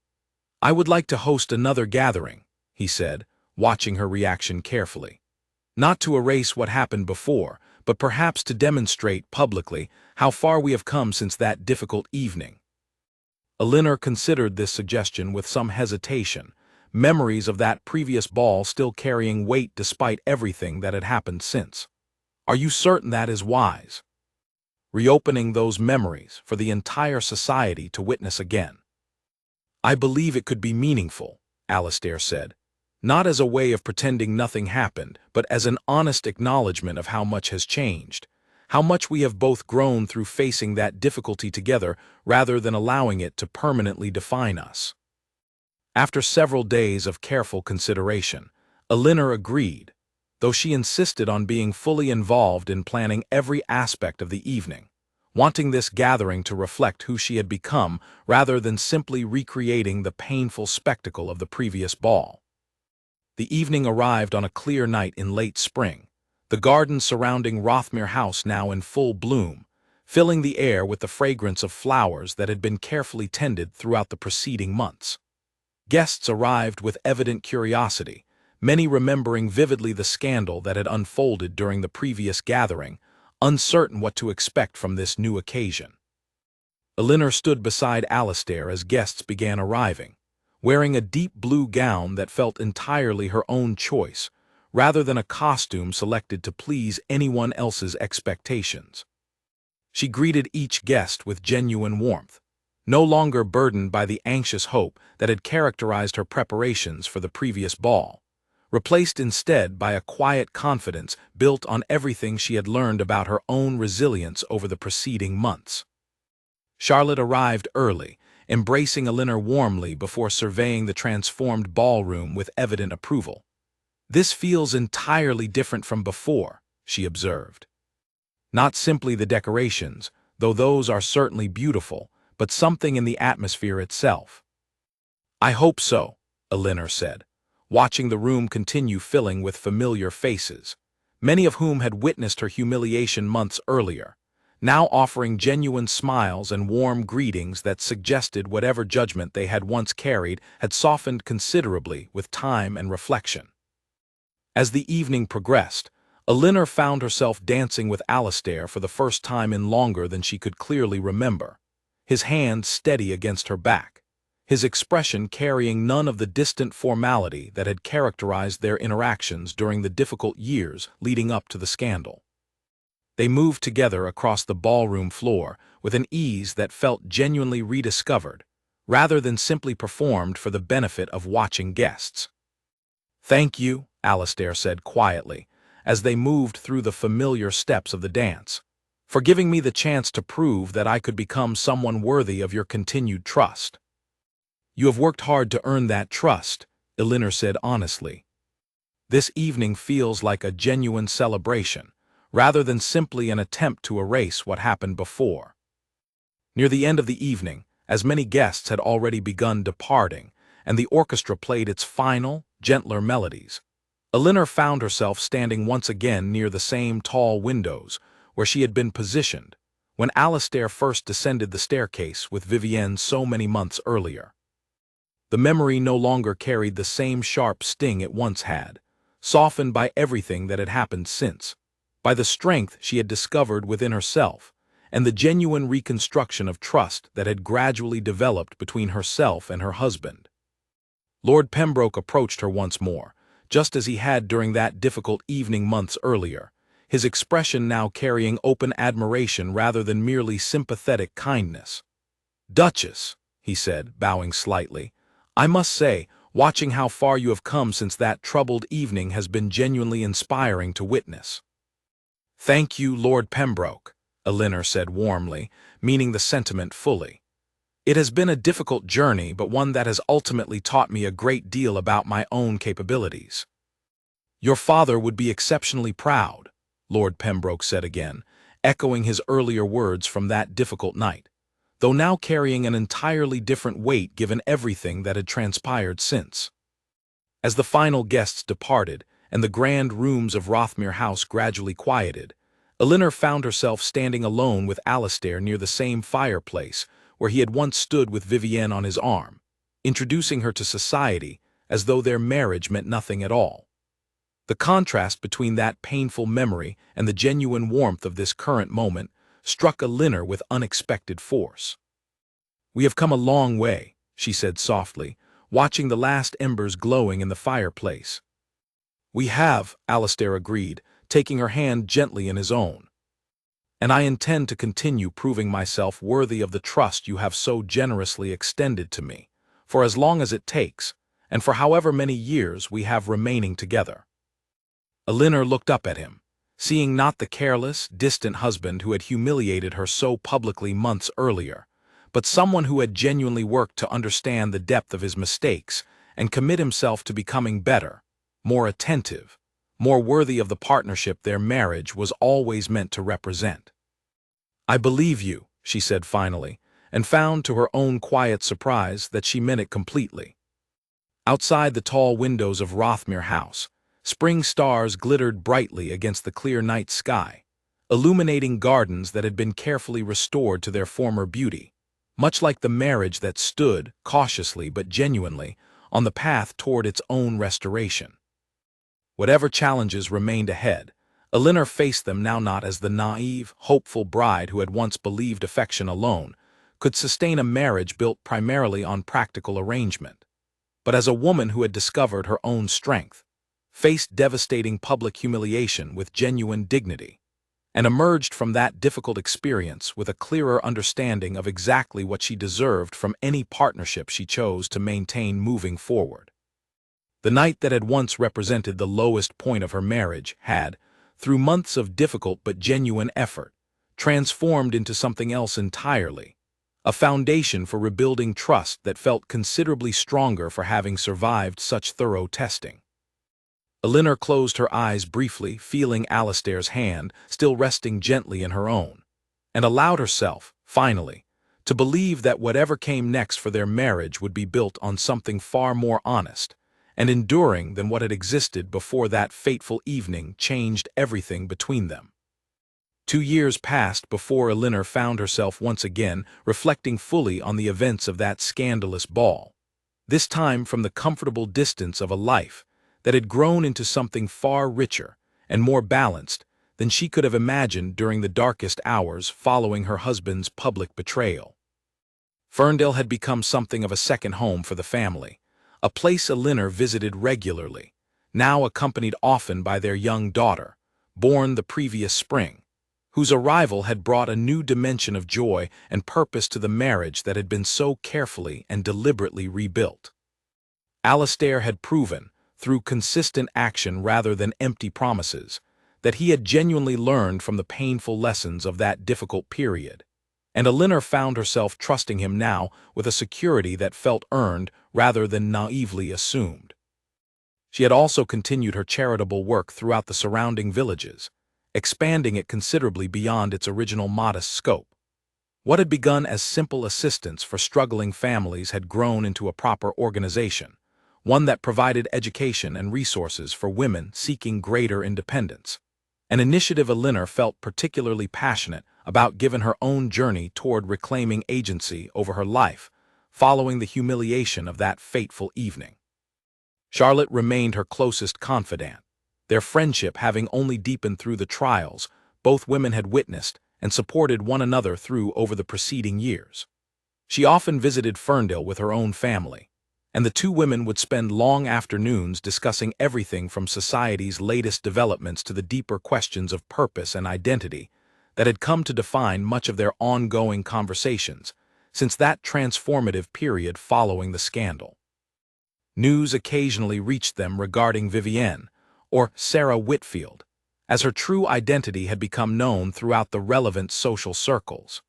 I would like to host another gathering, he said, watching her reaction carefully. Not to erase what happened before, but perhaps to demonstrate publicly how far we have come since that difficult evening. Elinor considered this suggestion with some hesitation, memories of that previous ball still carrying weight despite everything that had happened since. Are you certain that is wise? Reopening those memories for the entire society to witness again. I believe it could be meaningful, Alistair said, not as a way of pretending nothing happened, but as an honest acknowledgement of how much has changed, how much we have both grown through facing that difficulty together rather than allowing it to permanently define us. After several days of careful consideration, Elinor agreed, though she insisted on being fully involved in planning every aspect of the evening, wanting this gathering to reflect who she had become rather than simply recreating the painful spectacle of the previous ball. The evening arrived on a clear night in late spring, the garden surrounding Rothmere House now in full bloom, filling the air with the fragrance of flowers that had been carefully tended throughout the preceding months. Guests arrived with evident curiosity, many remembering vividly the scandal that had unfolded during the previous gathering, uncertain what to expect from this new occasion. Elinor stood beside Alistair as guests began arriving, wearing a deep blue gown that felt entirely her own choice, rather than a costume selected to please anyone else's expectations. She greeted each guest with genuine warmth, no longer burdened by the anxious hope that had characterized her preparations for the previous ball, replaced instead by a quiet confidence built on everything she had learned about her own resilience over the preceding months. Charlotte arrived early, embracing Elinor warmly before surveying the transformed ballroom with evident approval. This feels entirely different from before, she observed. Not simply the decorations, though those are certainly beautiful, but something in the atmosphere itself. I hope so, Elinor said, watching the room continue filling with familiar faces, many of whom had witnessed her humiliation months earlier, now offering genuine smiles and warm greetings that suggested whatever judgment they had once carried had softened considerably with time and reflection. As the evening progressed, Elinor found herself dancing with Alistair for the first time in longer than she could clearly remember, his hand steady against her back, his expression carrying none of the distant formality that had characterized their interactions during the difficult years leading up to the scandal. They moved together across the ballroom floor with an ease that felt genuinely rediscovered, rather than simply performed for the benefit of watching guests. "Thank you," Alastair said quietly, as they moved through the familiar steps of the dance, "for giving me the chance to prove that I could become someone worthy of your continued trust." "You have worked hard to earn that trust," Elinor said honestly. "This evening feels like a genuine celebration, rather than simply an attempt to erase what happened before." Near the end of the evening, as many guests had already begun departing, and the orchestra played its final, gentler melodies, Elinor found herself standing once again near the same tall windows where she had been positioned when Alastair first descended the staircase with Vivienne so many months earlier. The memory no longer carried the same sharp sting it once had, softened by everything that had happened since, by the strength she had discovered within herself, and the genuine reconstruction of trust that had gradually developed between herself and her husband. Lord Pembroke approached her once more, just as he had during that difficult evening months earlier, his expression now carrying open admiration rather than merely sympathetic kindness. "Duchess," he said, bowing slightly, "I must say, watching how far you have come since that troubled evening has been genuinely inspiring to witness." "Thank you, Lord Pembroke," Elinor said warmly, meaning the sentiment fully. "It has been a difficult journey, but one that has ultimately taught me a great deal about my own capabilities." "Your father would be exceptionally proud," Lord Pembroke said again, echoing his earlier words from that difficult night, though now carrying an entirely different weight given everything that had transpired since. As the final guests departed, and the grand rooms of Rothmere House gradually quieted, Elinor found herself standing alone with Alastair near the same fireplace where he had once stood with Vivienne on his arm, introducing her to society as though their marriage meant nothing at all. The contrast between that painful memory and the genuine warmth of this current moment struck Elinor with unexpected force. "We have come a long way," she said softly, watching the last embers glowing in the fireplace. "We have," Alastair agreed, taking her hand gently in his own. "And I intend to continue proving myself worthy of the trust you have so generously extended to me, for as long as it takes, and for however many years we have remaining together." Elinor looked up at him, seeing not the careless, distant husband who had humiliated her so publicly months earlier, but someone who had genuinely worked to understand the depth of his mistakes and commit himself to becoming better, more attentive, more worthy of the partnership their marriage was always meant to represent. "I believe you," she said finally, and found to her own quiet surprise that she meant it completely. Outside the tall windows of Rothmere House, spring stars glittered brightly against the clear night sky, illuminating gardens that had been carefully restored to their former beauty, much like the marriage that stood, cautiously but genuinely, on the path toward its own restoration. Whatever challenges remained ahead, Elinor faced them now not as the naive, hopeful bride who had once believed affection alone could sustain a marriage built primarily on practical arrangement, but as a woman who had discovered her own strength, faced devastating public humiliation with genuine dignity, and emerged from that difficult experience with a clearer understanding of exactly what she deserved from any partnership she chose to maintain moving forward. The night that had once represented the lowest point of her marriage had, through months of difficult but genuine effort, transformed into something else entirely, a foundation for rebuilding trust that felt considerably stronger for having survived such thorough testing. Elinor closed her eyes briefly, feeling Alastair's hand still resting gently in her own, and allowed herself, finally, to believe that whatever came next for their marriage would be built on something far more honest and enduring than what had existed before that fateful evening changed everything between them. 2 years passed before Elinor found herself once again reflecting fully on the events of that scandalous ball, this time from the comfortable distance of a life that had grown into something far richer and more balanced than she could have imagined during the darkest hours following her husband's public betrayal. Ferndale had become something of a second home for the family, a place Elinor visited regularly, now accompanied often by their young daughter, born the previous spring, whose arrival had brought a new dimension of joy and purpose to the marriage that had been so carefully and deliberately rebuilt. Alastair had proven, through consistent action rather than empty promises, that he had genuinely learned from the painful lessons of that difficult period, and Elinor found herself trusting him now with a security that felt earned rather than naively assumed. She had also continued her charitable work throughout the surrounding villages, expanding it considerably beyond its original modest scope. What had begun as simple assistance for struggling families had grown into a proper organization, one that provided education and resources for women seeking greater independence, an initiative Elinor felt particularly passionate about given her own journey toward reclaiming agency over her life following the humiliation of that fateful evening. Charlotte remained her closest confidant, their friendship having only deepened through the trials both women had witnessed and supported one another through over the preceding years. She often visited Ferndale with her own family, and the two women would spend long afternoons discussing everything from society's latest developments to the deeper questions of purpose and identity that had come to define much of their ongoing conversations since that transformative period following the scandal. News occasionally reached them regarding Vivienne, or Sarah Whitfield, as her true identity had become known throughout the relevant social circles.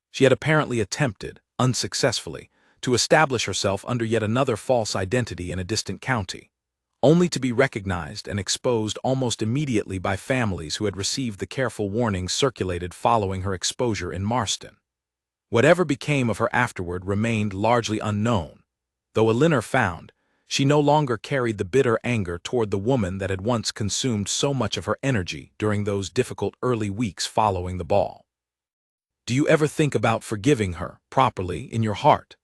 She had apparently attempted, unsuccessfully, to establish herself under yet another false identity in a distant county, only to be recognized and exposed almost immediately by families who had received the careful warnings circulated following her exposure in Marston. Whatever became of her afterward remained largely unknown, though Elinor found she no longer carried the bitter anger toward the woman that had once consumed so much of her energy during those difficult early weeks following the ball. "Do you ever think about forgiving her, properly, in your heart?"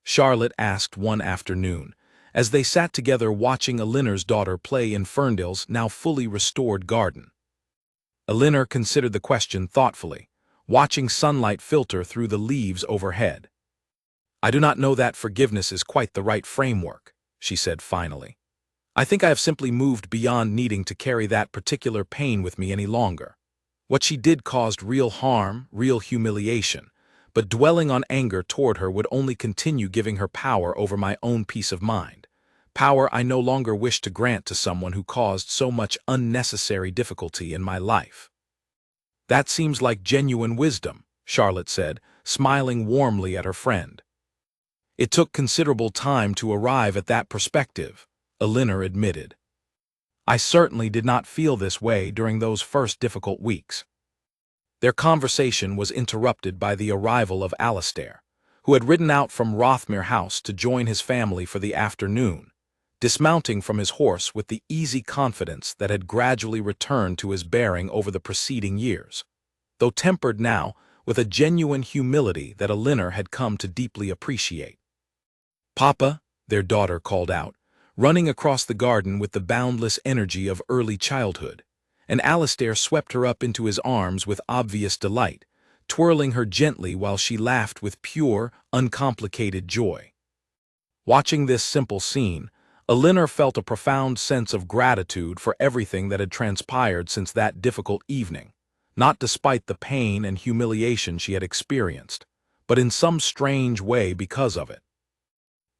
Charlotte asked one afternoon, as they sat together watching Elinor's daughter play in Ferndale's now fully restored garden. Elinor considered the question thoughtfully, watching sunlight filter through the leaves overhead. "I do not know that forgiveness is quite the right framework," she said finally. "I think I have simply moved beyond needing to carry that particular pain with me any longer. What she did caused real harm, real humiliation, but dwelling on anger toward her would only continue giving her power over my own peace of mind, power I no longer wish to grant to someone who caused so much unnecessary difficulty in my life." "That seems like genuine wisdom," Charlotte said, smiling warmly at her friend. "It took considerable time to arrive at that perspective," Elinor admitted. "I certainly did not feel this way during those first difficult weeks." Their conversation was interrupted by the arrival of Alastair, who had ridden out from Rothmere House to join his family for the afternoon, dismounting from his horse with the easy confidence that had gradually returned to his bearing over the preceding years, though tempered now with a genuine humility that Elinor had come to deeply appreciate. "Papa," their daughter called out, running across the garden with the boundless energy of early childhood, and Alastair swept her up into his arms with obvious delight, twirling her gently while she laughed with pure, uncomplicated joy. Watching this simple scene, Elinor felt a profound sense of gratitude for everything that had transpired since that difficult evening, not despite the pain and humiliation she had experienced, but in some strange way because of it.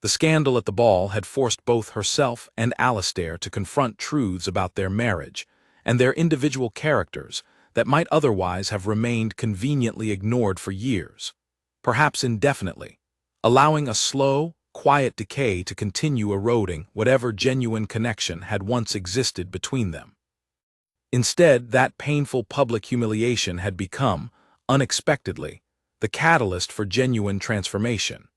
The scandal at the ball had forced both herself and Alastair to confront truths about their marriage and their individual characters that might otherwise have remained conveniently ignored for years, perhaps indefinitely, allowing a slow, quiet decay to continue eroding whatever genuine connection had once existed between them. Instead, that painful public humiliation had become, unexpectedly, the catalyst for genuine transformation,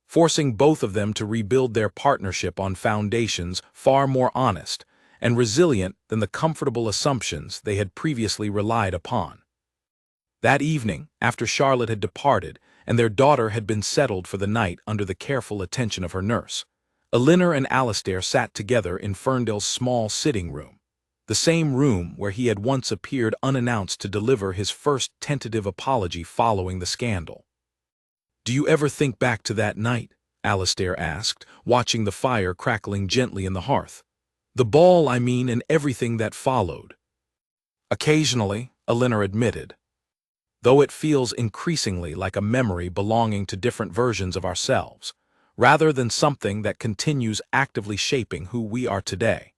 forcing both of them to rebuild their partnership on foundations far more honest and resilient than the comfortable assumptions they had previously relied upon. That evening, after Charlotte had departed and their daughter had been settled for the night under the careful attention of her nurse, Elinor and Alastair sat together in Ferndale's small sitting room, the same room where he had once appeared unannounced to deliver his first tentative apology following the scandal. "Do you ever think back to that night?" Alastair asked, watching the fire crackling gently in the hearth. "The ball, I mean, and everything that followed." "Occasionally," Elinor admitted, though it feels increasingly like a memory belonging to different versions of ourselves, rather than something that continues actively shaping who we are today.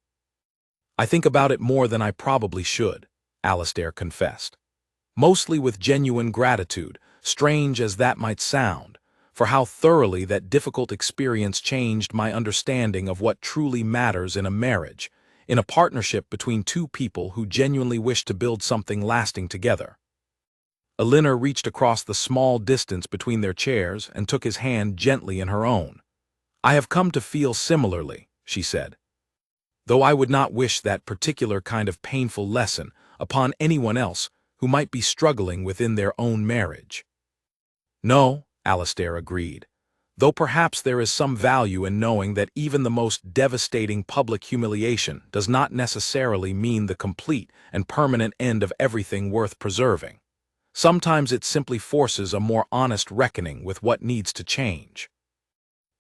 I think about it more than I probably should, Alastair confessed. Mostly with genuine gratitude, strange as that might sound, for how thoroughly that difficult experience changed my understanding of what truly matters in a marriage, in a partnership between two people who genuinely wish to build something lasting together. Elinor reached across the small distance between their chairs and took his hand gently in her own. "I have come to feel similarly," she said, "though I would not wish that particular kind of painful lesson upon anyone else who might be struggling within their own marriage." "No," Alastair agreed, "though perhaps there is some value in knowing that even the most devastating public humiliation does not necessarily mean the complete and permanent end of everything worth preserving. Sometimes it simply forces a more honest reckoning with what needs to change."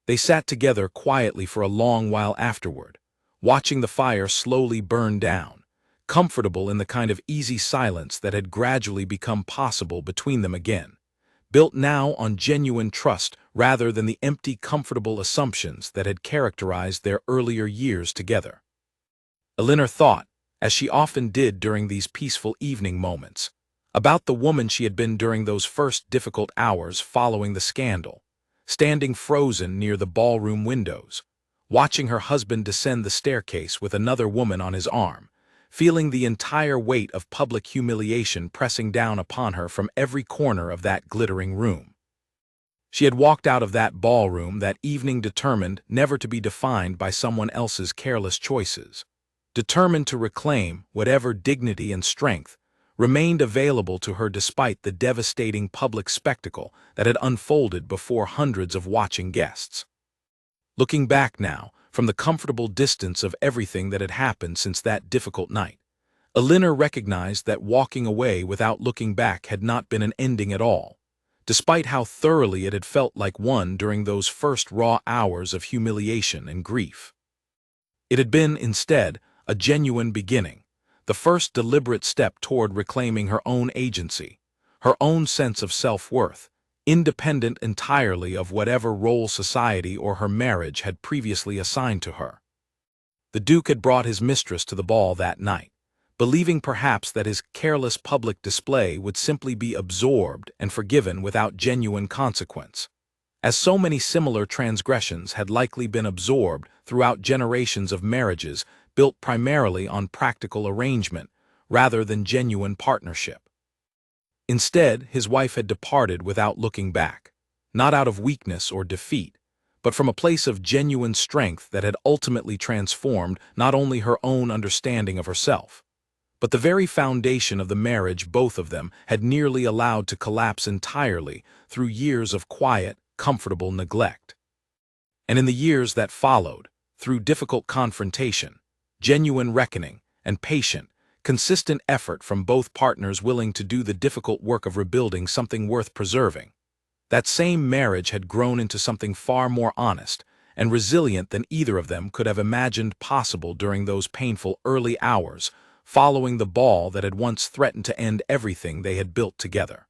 They sat together quietly for a long while afterward, watching the fire slowly burn down, comfortable in the kind of easy silence that had gradually become possible between them again, built now on genuine trust rather than the empty, comfortable assumptions that had characterized their earlier years together. Elinor thought, as she often did during these peaceful evening moments, about the woman she had been during those first difficult hours following the scandal, standing frozen near the ballroom windows, watching her husband descend the staircase with another woman on his arm, feeling the entire weight of public humiliation pressing down upon her from every corner of that glittering room. She had walked out of that ballroom that evening determined never to be defined by someone else's careless choices, determined to reclaim whatever dignity and strength remained available to her despite the devastating public spectacle that had unfolded before hundreds of watching guests. Looking back now, from the comfortable distance of everything that had happened since that difficult night, Elinor recognized that walking away without looking back had not been an ending at all, despite how thoroughly it had felt like one during those first raw hours of humiliation and grief. It had been, instead, a genuine beginning, the first deliberate step toward reclaiming her own agency, her own sense of self-worth, independent entirely of whatever role society or her marriage had previously assigned to her. The Duke had brought his mistress to the ball that night, believing perhaps that his careless public display would simply be absorbed and forgiven without genuine consequence, as so many similar transgressions had likely been absorbed throughout generations of marriages built primarily on practical arrangement rather than genuine partnership. Instead, his wife had departed without looking back, not out of weakness or defeat, but from a place of genuine strength that had ultimately transformed not only her own understanding of herself, but the very foundation of the marriage both of them had nearly allowed to collapse entirely through years of quiet, comfortable neglect. And in the years that followed, through difficult confrontation, genuine reckoning, and patient, consistent effort from both partners willing to do the difficult work of rebuilding something worth preserving, that same marriage had grown into something far more honest and resilient than either of them could have imagined possible during those painful early hours following the ball that had once threatened to end everything they had built together.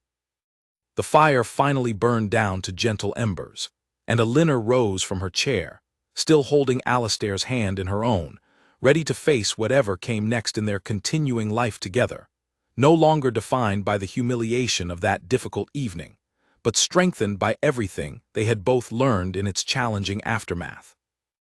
The fire finally burned down to gentle embers, and Elinor rose from her chair, still holding Alastair's hand in her own, ready to face whatever came next in their continuing life together, no longer defined by the humiliation of that difficult evening, but strengthened by everything they had both learned in its challenging aftermath.